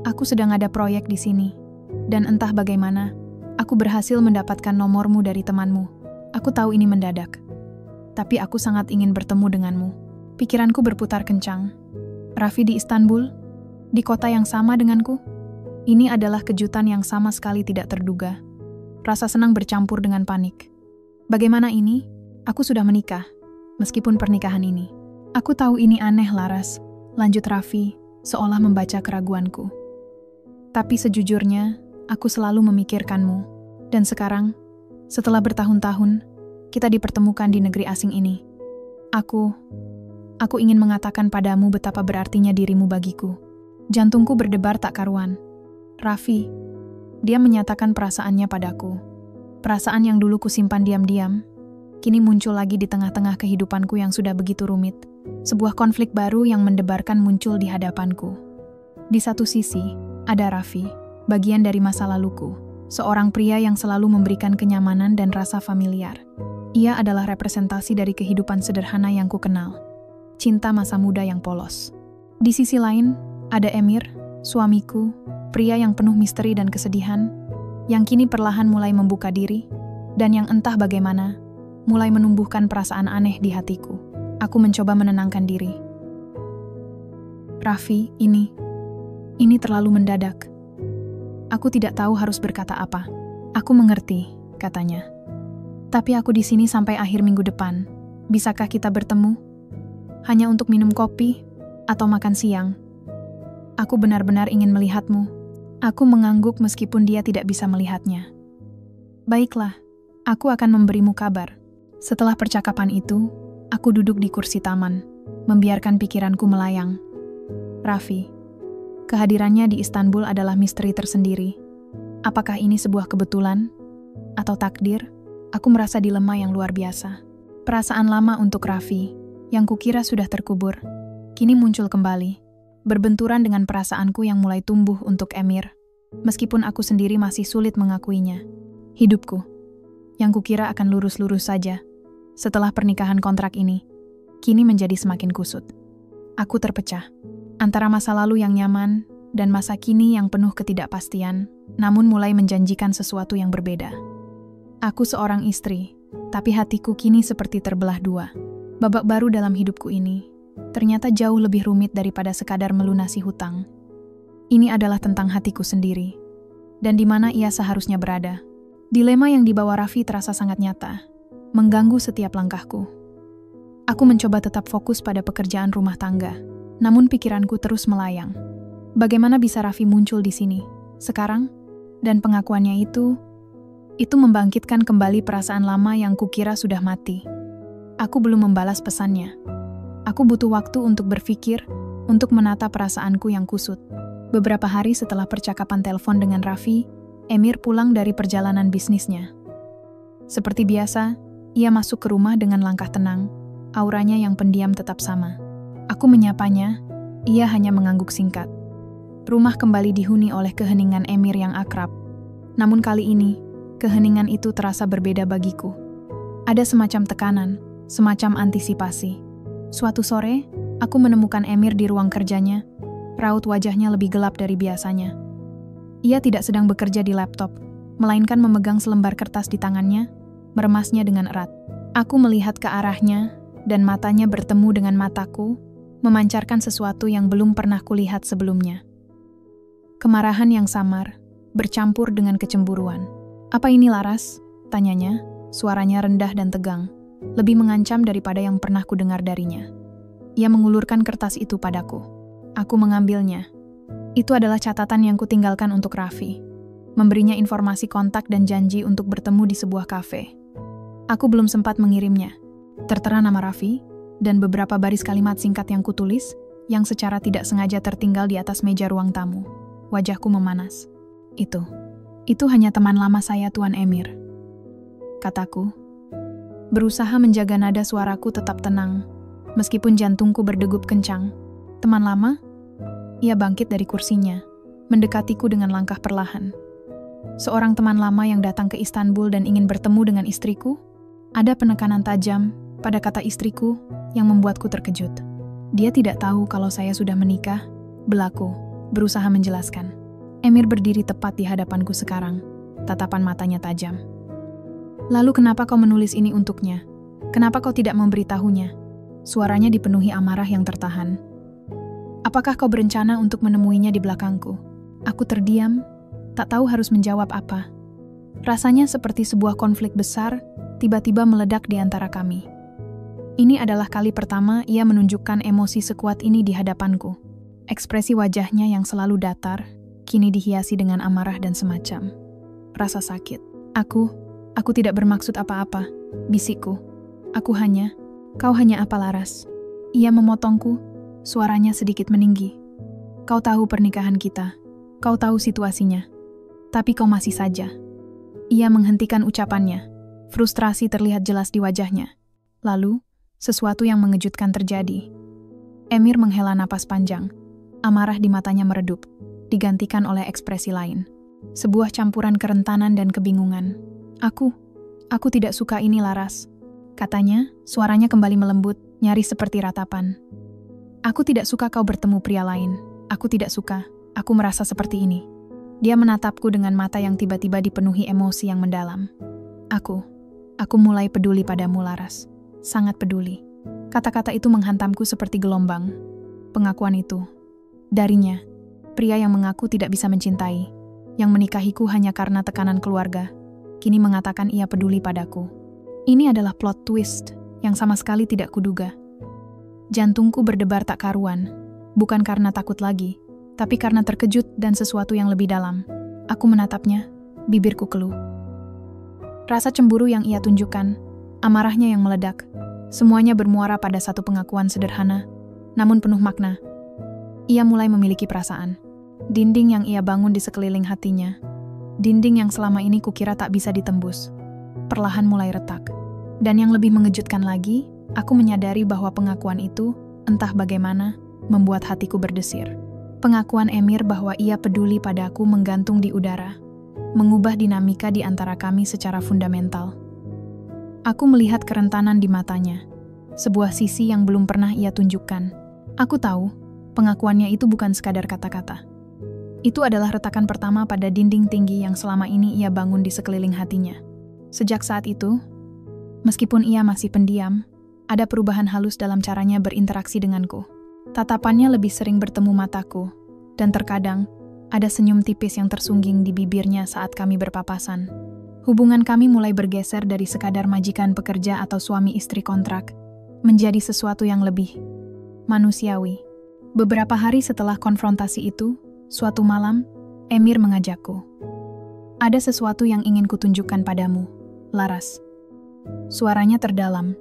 Aku sedang ada proyek di sini, dan entah bagaimana, aku berhasil mendapatkan nomormu dari temanmu. Aku tahu ini mendadak, tapi aku sangat ingin bertemu denganmu. Pikiranku berputar kencang. Raffi di Istanbul? Di kota yang sama denganku? Ini adalah kejutan yang sama sekali tidak terduga. Rasa senang bercampur dengan panik. Bagaimana ini? Aku sudah menikah, meskipun pernikahan ini. Aku tahu ini aneh, Laras, lanjut Raffi, seolah membaca keraguanku. Tapi sejujurnya, aku selalu memikirkanmu. Dan sekarang, setelah bertahun-tahun, kita dipertemukan di negeri asing ini. Aku ingin mengatakan padamu betapa berartinya dirimu bagiku. Jantungku berdebar tak karuan. Raffi, dia menyatakan perasaannya padaku. Perasaan yang dulu kusimpan diam-diam, kini muncul lagi di tengah-tengah kehidupanku yang sudah begitu rumit. Sebuah konflik baru yang mendebarkan muncul di hadapanku. Di satu sisi, ada Raffi, bagian dari masa laluku. Seorang pria yang selalu memberikan kenyamanan dan rasa familiar. Ia adalah representasi dari kehidupan sederhana yang kukenal. Cinta masa muda yang polos. Di sisi lain, ada Emir, suamiku, pria yang penuh misteri dan kesedihan, yang kini perlahan mulai membuka diri, dan yang entah bagaimana, mulai menumbuhkan perasaan aneh di hatiku. Aku mencoba menenangkan diri. Raffi, ini terlalu mendadak. Aku tidak tahu harus berkata apa. Aku mengerti, katanya. Tapi aku di sini sampai akhir minggu depan. Bisakah kita bertemu? Hanya untuk minum kopi atau makan siang? Aku benar-benar ingin melihatmu. Aku mengangguk meskipun dia tidak bisa melihatnya. Baiklah, aku akan memberimu kabar. Setelah percakapan itu, aku duduk di kursi taman, membiarkan pikiranku melayang. Raffi, kehadirannya di Istanbul adalah misteri tersendiri. Apakah ini sebuah kebetulan? Atau takdir? Aku merasa dilema yang luar biasa. Perasaan lama untuk Raffi, yang kukira sudah terkubur, kini muncul kembali, berbenturan dengan perasaanku yang mulai tumbuh untuk Emir, meskipun aku sendiri masih sulit mengakuinya. Hidupku, yang kukira akan lurus-lurus saja, setelah pernikahan kontrak ini, kini menjadi semakin kusut. Aku terpecah, antara masa lalu yang nyaman, dan masa kini yang penuh ketidakpastian, namun mulai menjanjikan sesuatu yang berbeda. Aku seorang istri, tapi hatiku kini seperti terbelah dua. Babak baru dalam hidupku ini ternyata jauh lebih rumit daripada sekadar melunasi hutang. Ini adalah tentang hatiku sendiri, dan di mana ia seharusnya berada. Dilema yang dibawa Raffi terasa sangat nyata, mengganggu setiap langkahku. Aku mencoba tetap fokus pada pekerjaan rumah tangga, namun pikiranku terus melayang. Bagaimana bisa Raffi muncul di sini, sekarang? Dan pengakuannya itu membangkitkan kembali perasaan lama yang kukira sudah mati. Aku belum membalas pesannya. Aku butuh waktu untuk berpikir, untuk menata perasaanku yang kusut. Beberapa hari setelah percakapan telepon dengan Raffi, Emir pulang dari perjalanan bisnisnya. Seperti biasa, ia masuk ke rumah dengan langkah tenang, auranya yang pendiam tetap sama. Aku menyapanya, ia hanya mengangguk singkat. Rumah kembali dihuni oleh keheningan Emir yang akrab. Namun kali ini, keheningan itu terasa berbeda bagiku. Ada semacam tekanan, semacam antisipasi. Suatu sore, aku menemukan Emir di ruang kerjanya. Raut wajahnya lebih gelap dari biasanya. Ia tidak sedang bekerja di laptop, melainkan memegang selembar kertas di tangannya, meremasnya dengan erat. Aku melihat ke arahnya, dan matanya bertemu dengan mataku, memancarkan sesuatu yang belum pernah kulihat sebelumnya. Kemarahan yang samar, bercampur dengan kecemburuan. "Apa ini, Laras?" tanyanya, suaranya rendah dan tegang. Lebih mengancam daripada yang pernah kudengar darinya. Ia mengulurkan kertas itu padaku. Aku mengambilnya. Itu adalah catatan yang kutinggalkan untuk Raffi. Memberinya informasi kontak dan janji untuk bertemu di sebuah kafe. Aku belum sempat mengirimnya. "Tertera nama Raffi?" dan beberapa baris kalimat singkat yang kutulis, yang secara tidak sengaja tertinggal di atas meja ruang tamu. Wajahku memanas. Itu hanya teman lama saya, Tuan Emir, kataku. Berusaha menjaga nada suaraku tetap tenang, meskipun jantungku berdegup kencang. Teman lama? Ia bangkit dari kursinya, mendekatiku dengan langkah perlahan. Seorang teman lama yang datang ke Istanbul dan ingin bertemu dengan istriku? Ada penekanan tajam pada kata istriku yang membuatku terkejut. Dia tidak tahu kalau saya sudah menikah, belaku, berusaha menjelaskan. Emir berdiri tepat di hadapanku sekarang, tatapan matanya tajam. Lalu kenapa kau menulis ini untuknya? Kenapa kau tidak memberitahunya? Suaranya dipenuhi amarah yang tertahan. Apakah kau berencana untuk menemuinya di belakangku? Aku terdiam, tak tahu harus menjawab apa. Rasanya seperti sebuah konflik besar, tiba-tiba meledak di antara kami. Ini adalah kali pertama ia menunjukkan emosi sekuat ini di hadapanku. Ekspresi wajahnya yang selalu datar, kini dihiasi dengan amarah dan semacam rasa sakit. Aku tidak bermaksud apa-apa, bisikku. Kau hanya apa, Laras? Ia memotongku, suaranya sedikit meninggi. Kau tahu pernikahan kita, kau tahu situasinya. Tapi kau masih saja. Ia menghentikan ucapannya, frustrasi terlihat jelas di wajahnya. Lalu, sesuatu yang mengejutkan terjadi. Emir menghela napas panjang, amarah di matanya meredup, digantikan oleh ekspresi lain. Sebuah campuran kerentanan dan kebingungan. Aku tidak suka ini, Laras. Katanya, suaranya kembali melembut, nyaris seperti ratapan. Aku tidak suka kau bertemu pria lain. Aku tidak suka, aku merasa seperti ini. Dia menatapku dengan mata yang tiba-tiba dipenuhi emosi yang mendalam. Aku mulai peduli padamu, Laras. Sangat peduli. Kata-kata itu menghantamku seperti gelombang. Pengakuan itu. Darinya, pria yang mengaku tidak bisa mencintai, yang menikahiku hanya karena tekanan keluarga, kini mengatakan ia peduli padaku. Ini adalah plot twist yang sama sekali tidak kuduga. Jantungku berdebar tak karuan, bukan karena takut lagi, tapi karena terkejut dan sesuatu yang lebih dalam. Aku menatapnya, bibirku keluh. Rasa cemburu yang ia tunjukkan, amarahnya yang meledak, semuanya bermuara pada satu pengakuan sederhana, namun penuh makna. Ia mulai memiliki perasaan. Dinding yang ia bangun di sekeliling hatinya, dinding yang selama ini kukira tak bisa ditembus, perlahan mulai retak. Dan yang lebih mengejutkan lagi, aku menyadari bahwa pengakuan itu, entah bagaimana, membuat hatiku berdesir. Pengakuan Emir bahwa ia peduli padaku menggantung di udara, mengubah dinamika di antara kami secara fundamental. Aku melihat kerentanan di matanya, sebuah sisi yang belum pernah ia tunjukkan. Aku tahu, pengakuannya itu bukan sekadar kata-kata. Itu adalah retakan pertama pada dinding tinggi yang selama ini ia bangun di sekeliling hatinya. Sejak saat itu, meskipun ia masih pendiam, ada perubahan halus dalam caranya berinteraksi denganku. Tatapannya lebih sering bertemu mataku, dan terkadang ada senyum tipis yang tersungging di bibirnya saat kami berpapasan. Hubungan kami mulai bergeser dari sekadar majikan pekerja atau suami istri kontrak, menjadi sesuatu yang lebih manusiawi. Beberapa hari setelah konfrontasi itu, suatu malam, Emir mengajakku. Ada sesuatu yang ingin kutunjukkan padamu, Laras. Suaranya terdalam.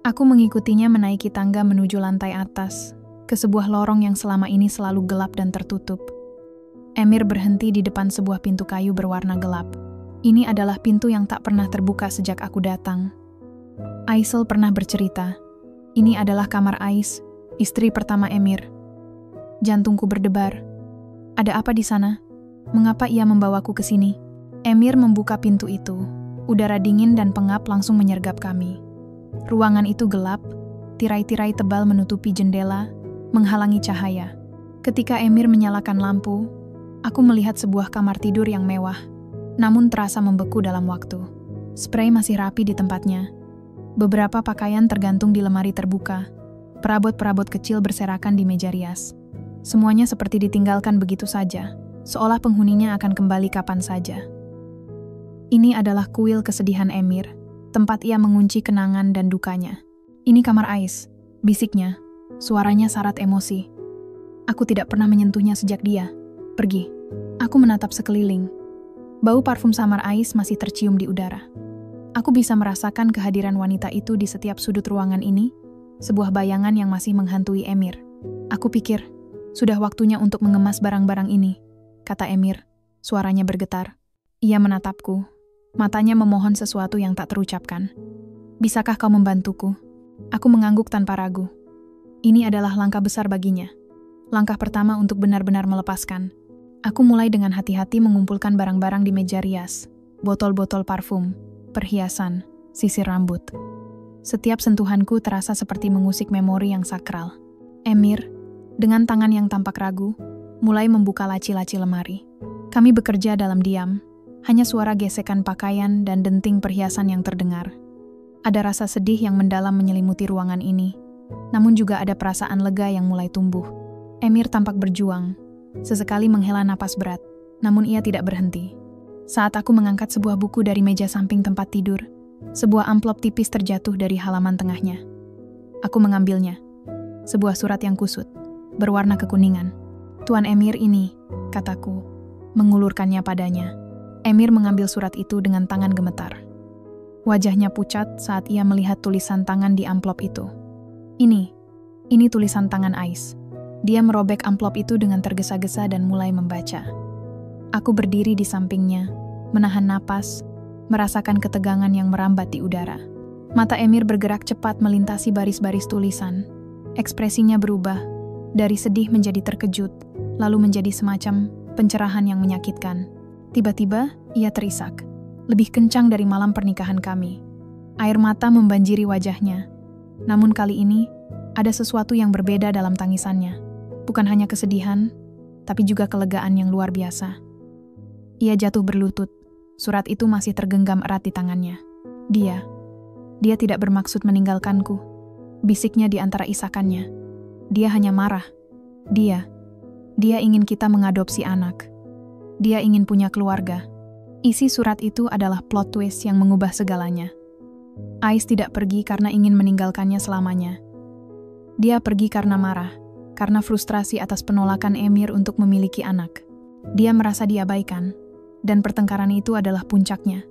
Aku mengikutinya menaiki tangga menuju lantai atas, ke sebuah lorong yang selama ini selalu gelap dan tertutup. Emir berhenti di depan sebuah pintu kayu berwarna gelap. Ini adalah pintu yang tak pernah terbuka sejak aku datang. Aisel pernah bercerita, ini adalah kamar Ais, istri pertama Emir. Jantungku berdebar. Ada apa di sana? Mengapa ia membawaku ke sini? Emir membuka pintu itu. Udara dingin dan pengap langsung menyergap kami. Ruangan itu gelap, tirai-tirai tebal menutupi jendela, menghalangi cahaya. Ketika Emir menyalakan lampu, aku melihat sebuah kamar tidur yang mewah, namun terasa membeku dalam waktu. Sprei masih rapi di tempatnya. Beberapa pakaian tergantung di lemari terbuka. Perabot-perabot kecil berserakan di meja rias. Semuanya seperti ditinggalkan begitu saja, seolah penghuninya akan kembali kapan saja. Ini adalah kuil kesedihan Emir, tempat ia mengunci kenangan dan dukanya. Ini kamar Ais, bisiknya, suaranya syarat emosi. Aku tidak pernah menyentuhnya sejak dia pergi. Aku menatap sekeliling. Bau parfum samar Ais masih tercium di udara. Aku bisa merasakan kehadiran wanita itu di setiap sudut ruangan ini, sebuah bayangan yang masih menghantui Emir. "Aku pikir, sudah waktunya untuk mengemas barang-barang ini," kata Emir, suaranya bergetar. Ia menatapku, matanya memohon sesuatu yang tak terucapkan. "Bisakah kau membantuku?" Aku mengangguk tanpa ragu. Ini adalah langkah besar baginya. Langkah pertama untuk benar-benar melepaskan. Aku mulai dengan hati-hati mengumpulkan barang-barang di meja rias, botol-botol parfum, perhiasan, sisir rambut. Setiap sentuhanku terasa seperti mengusik memori yang sakral. Emir, dengan tangan yang tampak ragu, mulai membuka laci-laci lemari. Kami bekerja dalam diam, hanya suara gesekan pakaian dan denting perhiasan yang terdengar. Ada rasa sedih yang mendalam menyelimuti ruangan ini, namun juga ada perasaan lega yang mulai tumbuh. Emir tampak berjuang, sesekali menghela napas berat, namun ia tidak berhenti. Saat aku mengangkat sebuah buku dari meja samping tempat tidur, sebuah amplop tipis terjatuh dari halaman tengahnya. Aku mengambilnya. Sebuah surat yang kusut, berwarna kekuningan. "Tuan Emir ini," kataku, mengulurkannya padanya. Emir mengambil surat itu dengan tangan gemetar. Wajahnya pucat saat ia melihat tulisan tangan di amplop itu. Ini tulisan tangan Ais. Dia merobek amplop itu dengan tergesa-gesa dan mulai membaca. Aku berdiri di sampingnya, menahan napas, merasakan ketegangan yang merambat di udara. Mata Emir bergerak cepat melintasi baris-baris tulisan. Ekspresinya berubah, dari sedih menjadi terkejut, lalu menjadi semacam pencerahan yang menyakitkan. Tiba-tiba, ia terisak. Lebih kencang dari malam pernikahan kami. Air mata membanjiri wajahnya. Namun kali ini, ada sesuatu yang berbeda dalam tangisannya. Bukan hanya kesedihan, tapi juga kelegaan yang luar biasa. Ia jatuh berlutut. Surat itu masih tergenggam erat di tangannya. Dia tidak bermaksud meninggalkanku. Bisiknya di antara isakannya. Dia hanya marah. Dia ingin kita mengadopsi anak. Dia ingin punya keluarga. Isi surat itu adalah plot twist yang mengubah segalanya. Ais tidak pergi karena ingin meninggalkannya selamanya. Dia pergi karena marah, karena frustrasi atas penolakan Emir untuk memiliki anak. Dia merasa diabaikan, dan pertengkaran itu adalah puncaknya.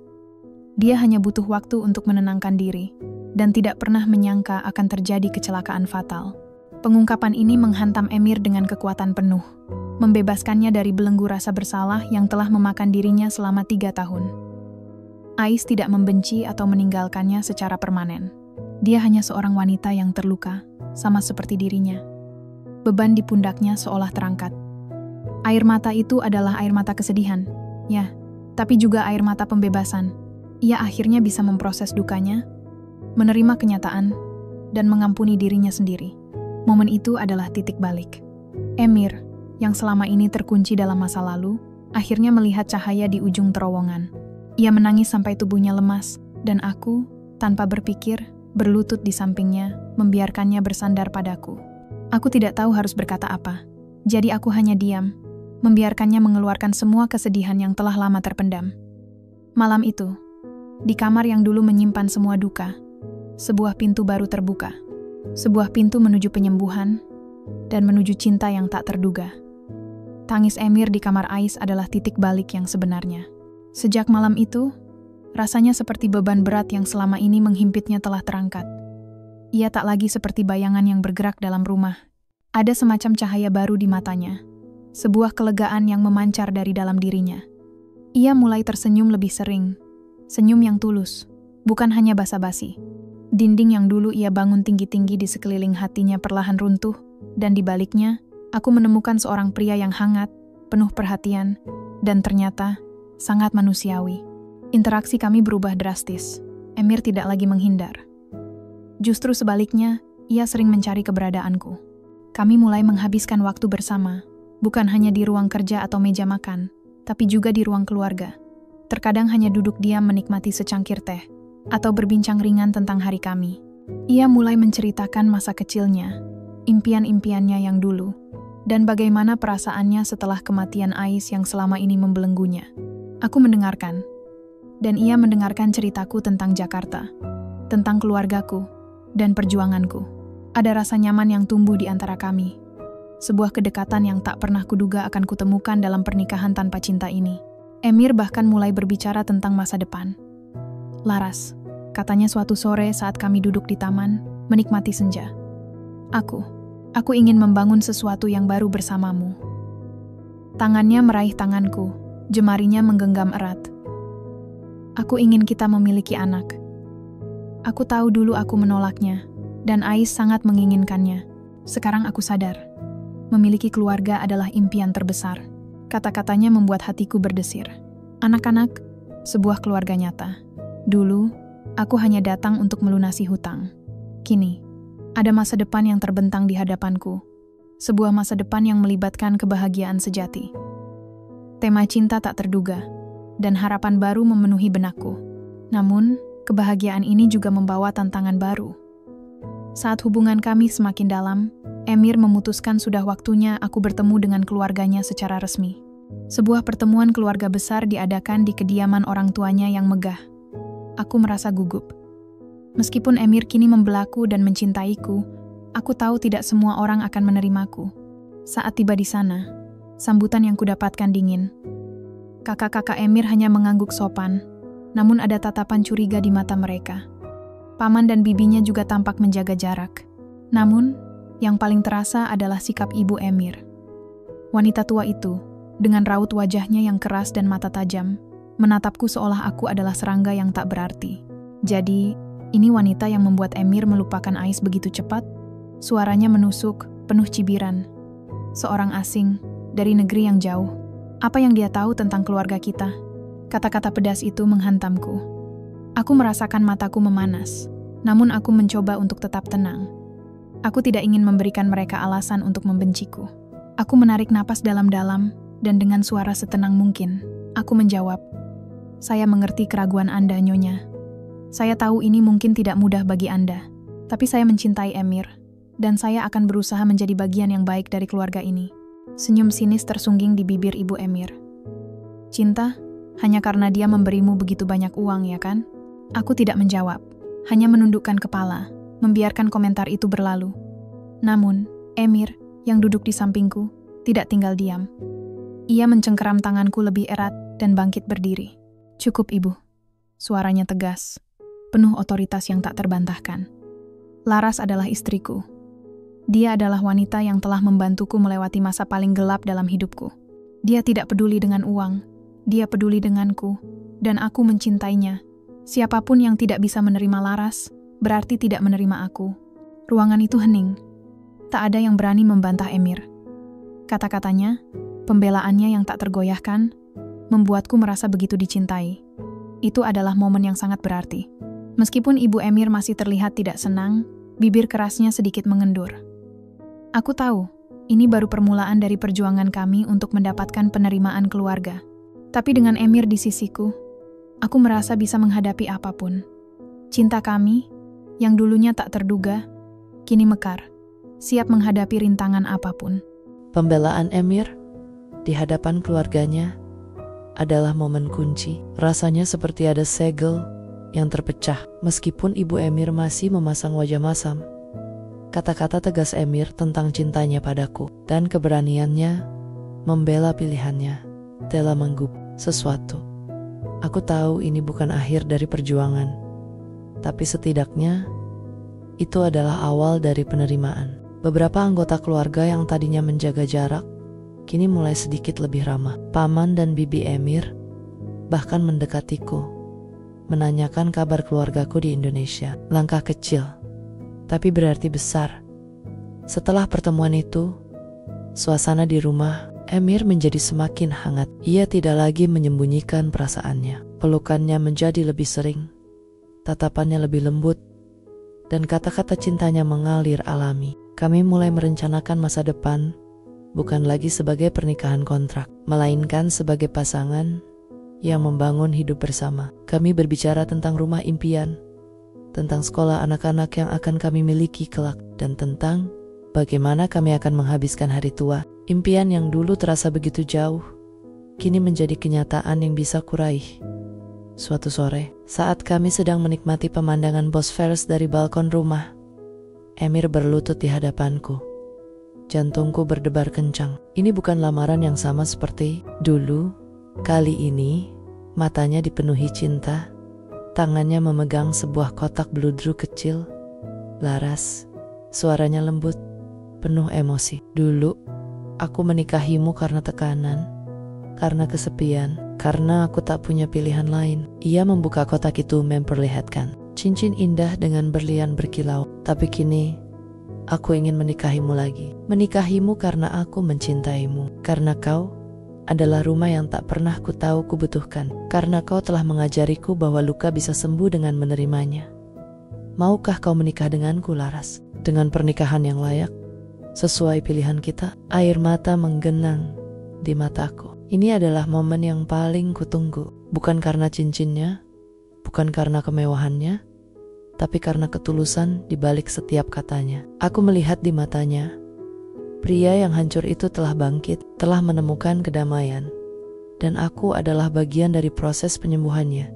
Dia hanya butuh waktu untuk menenangkan diri, dan tidak pernah menyangka akan terjadi kecelakaan fatal. Pengungkapan ini menghantam Emir dengan kekuatan penuh, membebaskannya dari belenggu rasa bersalah yang telah memakan dirinya selama 3 tahun. Ais tidak membenci atau meninggalkannya secara permanen. Dia hanya seorang wanita yang terluka, sama seperti dirinya. Beban di pundaknya seolah terangkat. Air mata itu adalah air mata kesedihan, ya, tapi juga air mata pembebasan. Ia akhirnya bisa memproses dukanya, menerima kenyataan, dan mengampuni dirinya sendiri. Momen itu adalah titik balik. Emir, yang selama ini terkunci dalam masa lalu, akhirnya melihat cahaya di ujung terowongan. Ia menangis sampai tubuhnya lemas, dan aku, tanpa berpikir, berlutut di sampingnya, membiarkannya bersandar padaku. Aku tidak tahu harus berkata apa, jadi aku hanya diam, membiarkannya mengeluarkan semua kesedihan yang telah lama terpendam. Malam itu, di kamar yang dulu menyimpan semua duka, sebuah pintu baru terbuka. Sebuah pintu menuju penyembuhan, dan menuju cinta yang tak terduga. Tangis Emir di kamar Ais adalah titik balik yang sebenarnya. Sejak malam itu, rasanya seperti beban berat yang selama ini menghimpitnya telah terangkat. Ia tak lagi seperti bayangan yang bergerak dalam rumah. Ada semacam cahaya baru di matanya, sebuah kelegaan yang memancar dari dalam dirinya. Ia mulai tersenyum lebih sering, senyum yang tulus, bukan hanya basa-basi. Dinding yang dulu ia bangun tinggi-tinggi di sekeliling hatinya perlahan runtuh, dan di baliknya, aku menemukan seorang pria yang hangat, penuh perhatian, dan ternyata sangat manusiawi. Interaksi kami berubah drastis. Emir tidak lagi menghindar. Justru sebaliknya, ia sering mencari keberadaanku. Kami mulai menghabiskan waktu bersama, bukan hanya di ruang kerja atau meja makan, tapi juga di ruang keluarga. Terkadang hanya duduk diam menikmati secangkir teh, atau berbincang ringan tentang hari kami. Ia mulai menceritakan masa kecilnya, impian-impiannya yang dulu, dan bagaimana perasaannya setelah kematian Ais yang selama ini membelenggunya. Aku mendengarkan, dan ia mendengarkan ceritaku tentang Jakarta, tentang keluargaku, dan perjuanganku. Ada rasa nyaman yang tumbuh di antara kami, sebuah kedekatan yang tak pernah kuduga akan kutemukan dalam pernikahan tanpa cinta ini. Emir bahkan mulai berbicara tentang masa depan. "Laras," katanya suatu sore saat kami duduk di taman, menikmati senja. Aku ingin membangun sesuatu yang baru bersamamu. Tangannya meraih tanganku, jemarinya menggenggam erat. Aku ingin kita memiliki anak. Aku tahu dulu aku menolaknya, dan Ais sangat menginginkannya. Sekarang aku sadar, memiliki keluarga adalah impian terbesar. Kata-katanya membuat hatiku berdesir. Anak-anak, sebuah keluarga nyata. Dulu, aku hanya datang untuk melunasi hutang. Kini, ada masa depan yang terbentang di hadapanku. Sebuah masa depan yang melibatkan kebahagiaan sejati. Tema cinta tak terduga, dan harapan baru memenuhi benakku. Namun, kebahagiaan ini juga membawa tantangan baru. Saat hubungan kami semakin dalam, Emir memutuskan sudah waktunya aku bertemu dengan keluarganya secara resmi. Sebuah pertemuan keluarga besar diadakan di kediaman orang tuanya yang megah. Aku merasa gugup. Meskipun Emir kini membelaku dan mencintaiku, aku tahu tidak semua orang akan menerimaku. Saat tiba di sana, sambutan yang kudapatkan dingin. Kakak-kakak Emir hanya mengangguk sopan, namun ada tatapan curiga di mata mereka. Paman dan bibinya juga tampak menjaga jarak. Namun, yang paling terasa adalah sikap ibu Emir. Wanita tua itu, dengan raut wajahnya yang keras dan mata tajam, menatapku seolah aku adalah serangga yang tak berarti. Jadi, ini wanita yang membuat Emir melupakan Ais begitu cepat. Suaranya menusuk, penuh cibiran. Seorang asing, dari negeri yang jauh. Apa yang dia tahu tentang keluarga kita? Kata-kata pedas itu menghantamku. Aku merasakan mataku memanas, namun aku mencoba untuk tetap tenang. Aku tidak ingin memberikan mereka alasan untuk membenciku. Aku menarik napas dalam-dalam, dan dengan suara setenang mungkin, aku menjawab, "Saya mengerti keraguan Anda, Nyonya. Saya tahu ini mungkin tidak mudah bagi Anda, tapi saya mencintai Emir, dan saya akan berusaha menjadi bagian yang baik dari keluarga ini." Senyum sinis tersungging di bibir ibu Emir. "Cinta? Hanya karena dia memberimu begitu banyak uang, ya kan?" Aku tidak menjawab, hanya menundukkan kepala, membiarkan komentar itu berlalu. Namun, Emir, yang duduk di sampingku, tidak tinggal diam. Ia mencengkeram tanganku lebih erat dan bangkit berdiri. "Cukup, Ibu." Suaranya tegas, penuh otoritas yang tak terbantahkan. Laras adalah istriku. Dia adalah wanita yang telah membantuku melewati masa paling gelap dalam hidupku. Dia tidak peduli dengan uang, dia peduli denganku, dan aku mencintainya. Siapapun yang tidak bisa menerima Laras, berarti tidak menerima aku. Ruangan itu hening. Tak ada yang berani membantah Emir. Kata-katanya, pembelaannya yang tak tergoyahkan, membuatku merasa begitu dicintai. Itu adalah momen yang sangat berarti. Meskipun ibu Emir masih terlihat tidak senang, bibir kerasnya sedikit mengendur. Aku tahu, ini baru permulaan dari perjuangan kami untuk mendapatkan penerimaan keluarga. Tapi dengan Emir di sisiku, aku merasa bisa menghadapi apapun. Cinta kami, yang dulunya tak terduga, kini mekar, siap menghadapi rintangan apapun. Pembelaan Emir di hadapan keluarganya adalah momen kunci. Rasanya seperti ada segel yang terpecah. Meskipun ibu Emir masih memasang wajah masam, kata-kata tegas Emir tentang cintanya padaku dan keberaniannya membela pilihannya telah menggub sesuatu. Aku tahu ini bukan akhir dari perjuangan, tapi setidaknya itu adalah awal dari penerimaan. Beberapa anggota keluarga yang tadinya menjaga jarak kini mulai sedikit lebih ramah. Paman dan bibi Emir bahkan mendekatiku, menanyakan kabar keluargaku di Indonesia. Langkah kecil, tapi berarti besar. Setelah pertemuan itu, suasana di rumah Emir menjadi semakin hangat. Ia tidak lagi menyembunyikan perasaannya. Pelukannya menjadi lebih sering, tatapannya lebih lembut, dan kata-kata cintanya mengalir alami. Kami mulai merencanakan masa depan, bukan lagi sebagai pernikahan kontrak, melainkan sebagai pasangan yang membangun hidup bersama. Kami berbicara tentang rumah impian, tentang sekolah anak-anak yang akan kami miliki kelak, dan tentang bagaimana kami akan menghabiskan hari tua. Impian yang dulu terasa begitu jauh, kini menjadi kenyataan yang bisa kuraih. Suatu sore, saat kami sedang menikmati pemandangan Bosphorus dari balkon rumah, Emir berlutut di hadapanku. Jantungku berdebar kencang. Ini bukan lamaran yang sama seperti dulu. Kali ini, matanya dipenuhi cinta. Tangannya memegang sebuah kotak bludru kecil. "Laras, Suaranya lembut, penuh emosi. Dulu, aku menikahimu karena tekanan, karena kesepian, karena aku tak punya pilihan lain. Ia membuka kotak itu memperlihatkan cincin indah dengan berlian berkilau. Tapi kini, aku ingin menikahimu lagi. Menikahimu karena aku mencintaimu. Karena kau adalah rumah yang tak pernah ku tahu ku butuhkan. Karena kau telah mengajariku bahwa luka bisa sembuh dengan menerimanya. Maukah kau menikah denganku, Laras? Dengan pernikahan yang layak, sesuai pilihan kita. Air mata menggenang di mataku. Ini adalah momen yang paling kutunggu. Bukan karena cincinnya, bukan karena kemewahannya, tapi karena ketulusan di balik setiap katanya. Aku melihat di matanya, pria yang hancur itu telah bangkit, telah menemukan kedamaian. Dan aku adalah bagian dari proses penyembuhannya.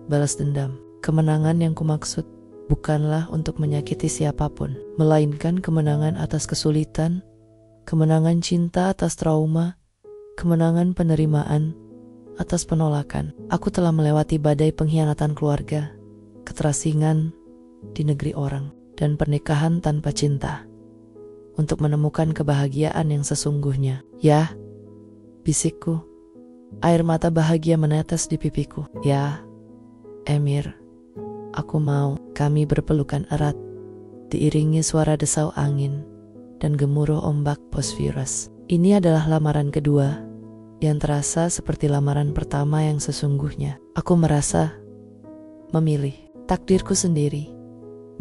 Balas dendam. Kemenangan yang kumaksud bukanlah untuk menyakiti siapapun, melainkan kemenangan atas kesulitan, kemenangan cinta atas trauma, kemenangan penerimaan atas penolakan. Aku telah melewati badai pengkhianatan keluarga, keterasingan di negeri orang, dan pernikahan tanpa cinta, untuk menemukan kebahagiaan yang sesungguhnya. Ya, bisikku, air mata bahagia menetes di pipiku. Ya, Emir, aku mau. Kami berpelukan erat, diiringi suara desau angin dan gemuruh ombak Bosphorus. Ini adalah lamaran kedua, yang terasa seperti lamaran pertama yang sesungguhnya. Aku merasa memilih takdirku sendiri,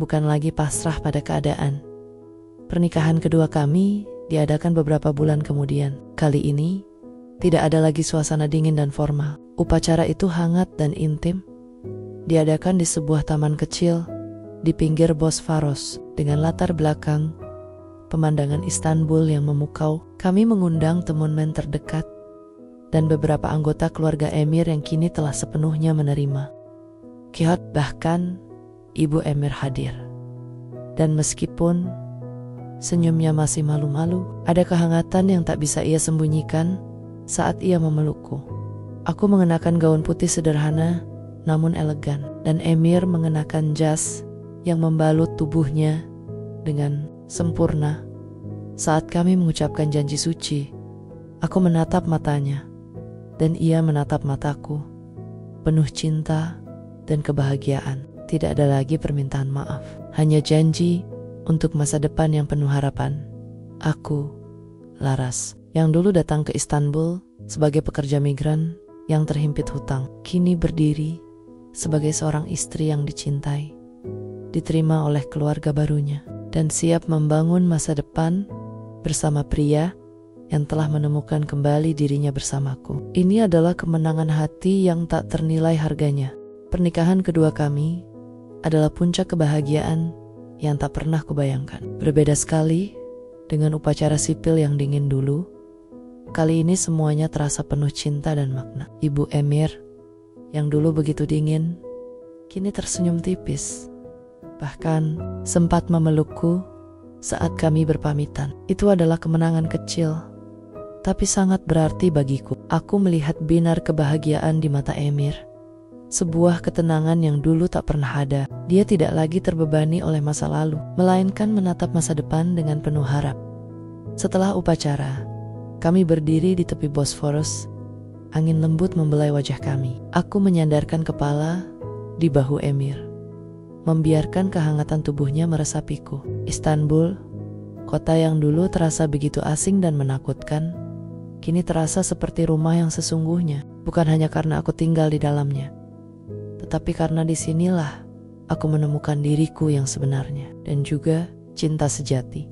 bukan lagi pasrah pada keadaan. Pernikahan kedua kami diadakan beberapa bulan kemudian. Kali ini, tidak ada lagi suasana dingin dan formal. Upacara itu hangat dan intim, diadakan di sebuah taman kecil di pinggir Bosphorus dengan latar belakang pemandangan Istanbul yang memukau. Kami mengundang teman terdekat dan beberapa anggota keluarga Emir yang kini telah sepenuhnya menerima. Kiot, bahkan Ibu Emir hadir. Dan meskipun senyumnya masih malu-malu, ada kehangatan yang tak bisa ia sembunyikan saat ia memelukku. Aku mengenakan gaun putih sederhana namun elegan, dan Emir mengenakan jas yang membalut tubuhnya dengan sempurna. Saat kami mengucapkan janji suci, aku menatap matanya, dan ia menatap mataku, penuh cinta dan kebahagiaan. Tidak ada lagi permintaan maaf, hanya janji untuk masa depan yang penuh harapan. Aku, Laras, yang dulu datang ke Istanbul sebagai pekerja migran yang terhimpit hutang, kini berdiri sebagai seorang istri yang dicintai, diterima oleh keluarga barunya, dan siap membangun masa depan bersama pria yang telah menemukan kembali dirinya bersamaku. Ini adalah kemenangan hati yang tak ternilai harganya. Pernikahan kedua kami adalah puncak kebahagiaan yang tak pernah kubayangkan. Berbeda sekali dengan upacara sipil yang dingin dulu, kali ini semuanya terasa penuh cinta dan makna. Ibu Emir yang dulu begitu dingin, kini tersenyum tipis. Bahkan sempat memelukku saat kami berpamitan. Itu adalah kemenangan kecil, tapi sangat berarti bagiku. Aku melihat binar kebahagiaan di mata Emir. Sebuah ketenangan yang dulu tak pernah ada. Dia tidak lagi terbebani oleh masa lalu, melainkan menatap masa depan dengan penuh harap. Setelah upacara, kami berdiri di tepi Bosphorus. Angin lembut membelai wajah kami. Aku menyandarkan kepala di bahu Emir, membiarkan kehangatan tubuhnya meresapiku. Istanbul, kota yang dulu terasa begitu asing dan menakutkan, kini terasa seperti rumah yang sesungguhnya. Bukan hanya karena aku tinggal di dalamnya, tetapi karena disinilah aku menemukan diriku yang sebenarnya, dan juga cinta sejati.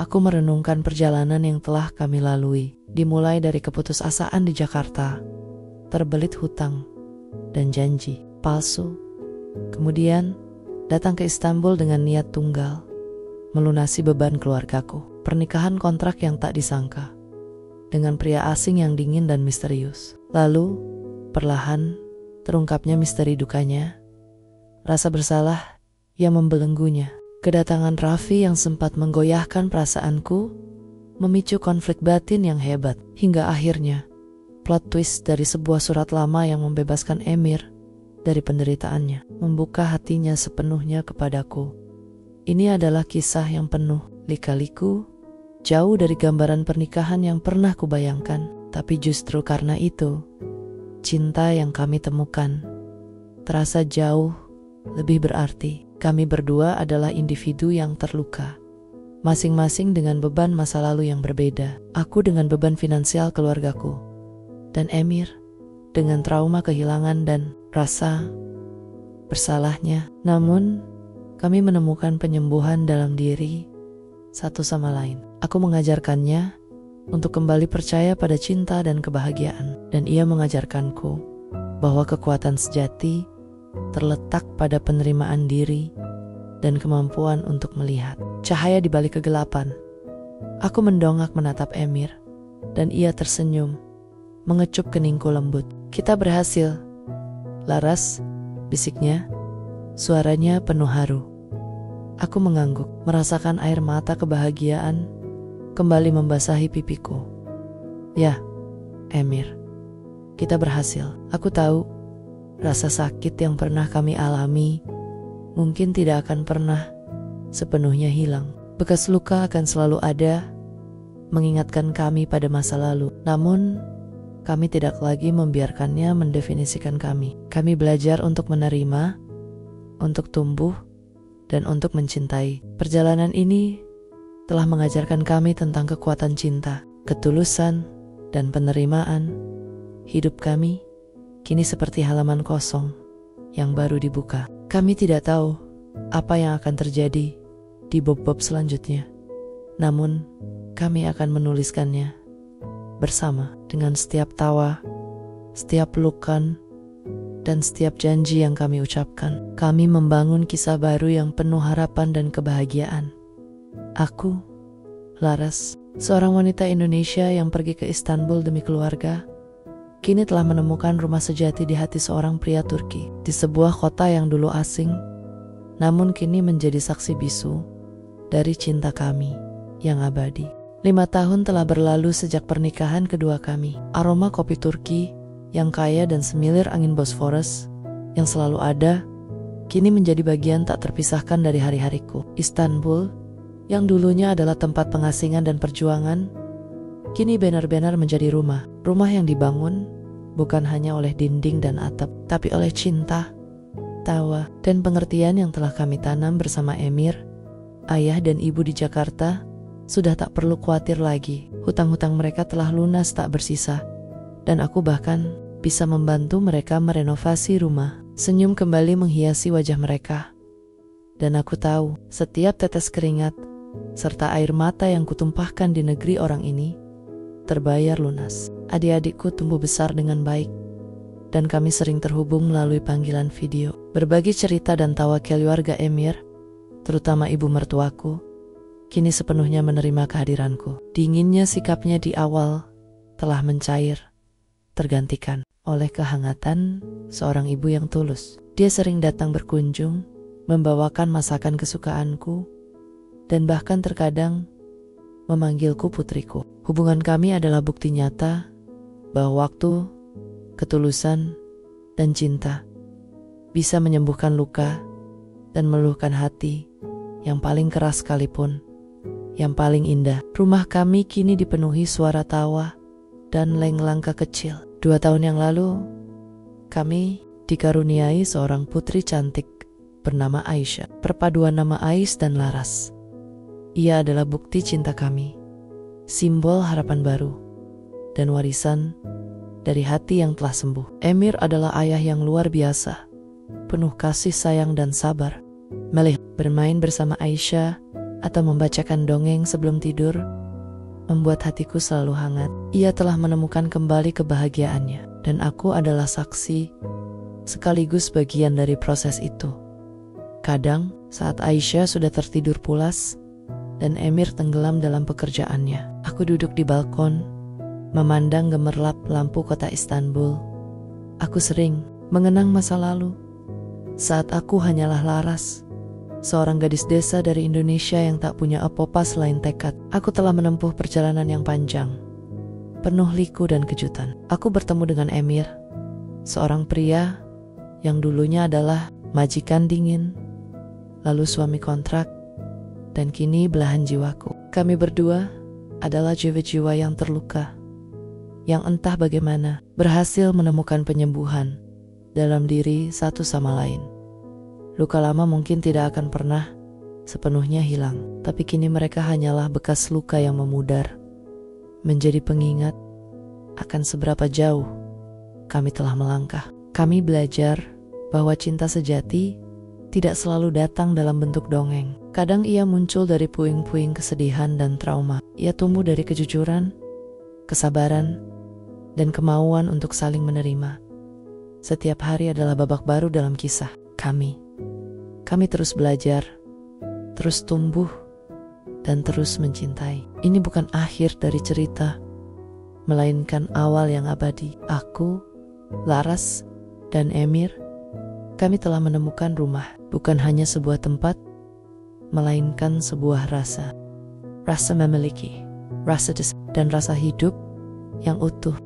Aku merenungkan perjalanan yang telah kami lalui, dimulai dari keputusasaan di Jakarta, terbelit hutang dan janji palsu, kemudian datang ke Istanbul dengan niat tunggal, melunasi beban keluargaku. Pernikahan kontrak yang tak disangka, dengan pria asing yang dingin dan misterius. Lalu, perlahan terungkapnya misteri dukanya, rasa bersalah yang membelenggunya. Kedatangan Raffi yang sempat menggoyahkan perasaanku memicu konflik batin yang hebat, hingga akhirnya plot twist dari sebuah surat lama yang membebaskan Emir dari penderitaannya, membuka hatinya sepenuhnya kepadaku. Ini adalah kisah yang penuh lika-liku, jauh dari gambaran pernikahan yang pernah kubayangkan. Tapi justru karena itu, cinta yang kami temukan terasa jauh lebih berarti. Kami berdua adalah individu yang terluka, masing-masing dengan beban masa lalu yang berbeda. Aku dengan beban finansial keluargaku, dan Emir dengan trauma kehilangan dan rasa bersalahnya. Namun, kami menemukan penyembuhan dalam diri satu sama lain. Aku mengajarkannya untuk kembali percaya pada cinta dan kebahagiaan, dan ia mengajarkanku bahwa kekuatan sejati terletak pada penerimaan diri dan kemampuan untuk melihat cahaya di balik kegelapan. Aku mendongak menatap Emir, dan ia tersenyum, mengecup keningku lembut. "Kita berhasil, Laras," bisiknya, suaranya penuh haru. Aku mengangguk, merasakan air mata kebahagiaan kembali membasahi pipiku. "Ya, Emir, kita berhasil." Aku tahu rasa sakit yang pernah kami alami mungkin tidak akan pernah sepenuhnya hilang. Bekas luka akan selalu ada, mengingatkan kami pada masa lalu. Namun, kami tidak lagi membiarkannya mendefinisikan kami. Kami belajar untuk menerima, untuk tumbuh, dan untuk mencintai. Perjalanan ini telah mengajarkan kami tentang kekuatan cinta, ketulusan, dan penerimaan. Hidup kami kini seperti halaman kosong yang baru dibuka. Kami tidak tahu apa yang akan terjadi di bab-bab selanjutnya. Namun, kami akan menuliskannya bersama, dengan setiap tawa, setiap pelukan, dan setiap janji yang kami ucapkan. Kami membangun kisah baru yang penuh harapan dan kebahagiaan. Aku, Laras, seorang wanita Indonesia yang pergi ke Istanbul demi keluarga, kini telah menemukan rumah sejati di hati seorang pria Turki. Di sebuah kota yang dulu asing, namun kini menjadi saksi bisu dari cinta kami yang abadi. 5 tahun telah berlalu sejak pernikahan kedua kami. Aroma kopi Turki yang kaya dan semilir angin Bosphorus yang selalu ada, kini menjadi bagian tak terpisahkan dari hari-hariku. Istanbul, yang dulunya adalah tempat pengasingan dan perjuangan, kini benar-benar menjadi rumah. Rumah yang dibangun bukan hanya oleh dinding dan atap, tapi oleh cinta, tawa, dan pengertian yang telah kami tanam bersama Emir. Ayah dan ibu di Jakarta sudah tak perlu khawatir lagi. Hutang-hutang mereka telah lunas tak bersisa, dan aku bahkan bisa membantu mereka merenovasi rumah. Senyum kembali menghiasi wajah mereka, dan aku tahu setiap tetes keringat serta air mata yang kutumpahkan di negeri orang ini terbayar lunas. Adik-adikku tumbuh besar dengan baik, dan kami sering terhubung melalui panggilan video. Berbagi cerita dan tawa keluarga Emir, terutama ibu mertuaku, kini sepenuhnya menerima kehadiranku. Dinginnya sikapnya di awal telah mencair, tergantikan oleh kehangatan seorang ibu yang tulus. Dia sering datang berkunjung, membawakan masakan kesukaanku, dan bahkan terkadang memanggilku putriku. Hubungan kami adalah bukti nyata bahwa waktu, ketulusan, dan cinta bisa menyembuhkan luka dan meluluhkan hati yang paling keras sekalipun, yang paling indah. Rumah kami kini dipenuhi suara tawa dan lenglangka kecil. 2 tahun yang lalu, kami dikaruniai seorang putri cantik bernama Aisyah. Perpaduan nama Ais dan Laras. Ia adalah bukti cinta kami, simbol harapan baru, dan warisan dari hati yang telah sembuh. Emir adalah ayah yang luar biasa, penuh kasih sayang dan sabar. Melihat bermain bersama Aisyah atau membacakan dongeng sebelum tidur membuat hatiku selalu hangat. Ia telah menemukan kembali kebahagiaannya, dan aku adalah saksi sekaligus bagian dari proses itu. Kadang saat Aisyah sudah tertidur pulas dan Emir tenggelam dalam pekerjaannya, aku duduk di balkon memandang gemerlap lampu kota Istanbul. Aku sering mengenang masa lalu saat aku hanyalah Laras, seorang gadis desa dari Indonesia yang tak punya apa-apa selain tekad. Aku telah menempuh perjalanan yang panjang, penuh liku dan kejutan. Aku bertemu dengan Emir, seorang pria yang dulunya adalah majikan dingin, lalu suami kontrak, dan kini belahan jiwaku. Kami berdua adalah jiwa-jiwa yang terluka, yang entah bagaimana berhasil menemukan penyembuhan dalam diri satu sama lain. Luka lama mungkin tidak akan pernah sepenuhnya hilang, tapi kini mereka hanyalah bekas luka yang memudar, menjadi pengingat akan seberapa jauh kami telah melangkah. Kami belajar bahwa cinta sejati tidak selalu datang dalam bentuk dongeng. Kadang ia muncul dari puing-puing kesedihan dan trauma. Ia tumbuh dari kejujuran, kesabaran, dan kemauan untuk saling menerima. Setiap hari adalah babak baru dalam kisah kami. Kami terus belajar, terus tumbuh, dan terus mencintai. Ini bukan akhir dari cerita, melainkan awal yang abadi. Aku, Laras, dan Emir, kami telah menemukan rumah, bukan hanya sebuah tempat, melainkan sebuah rasa. Rasa memiliki, dan rasa hidup yang utuh.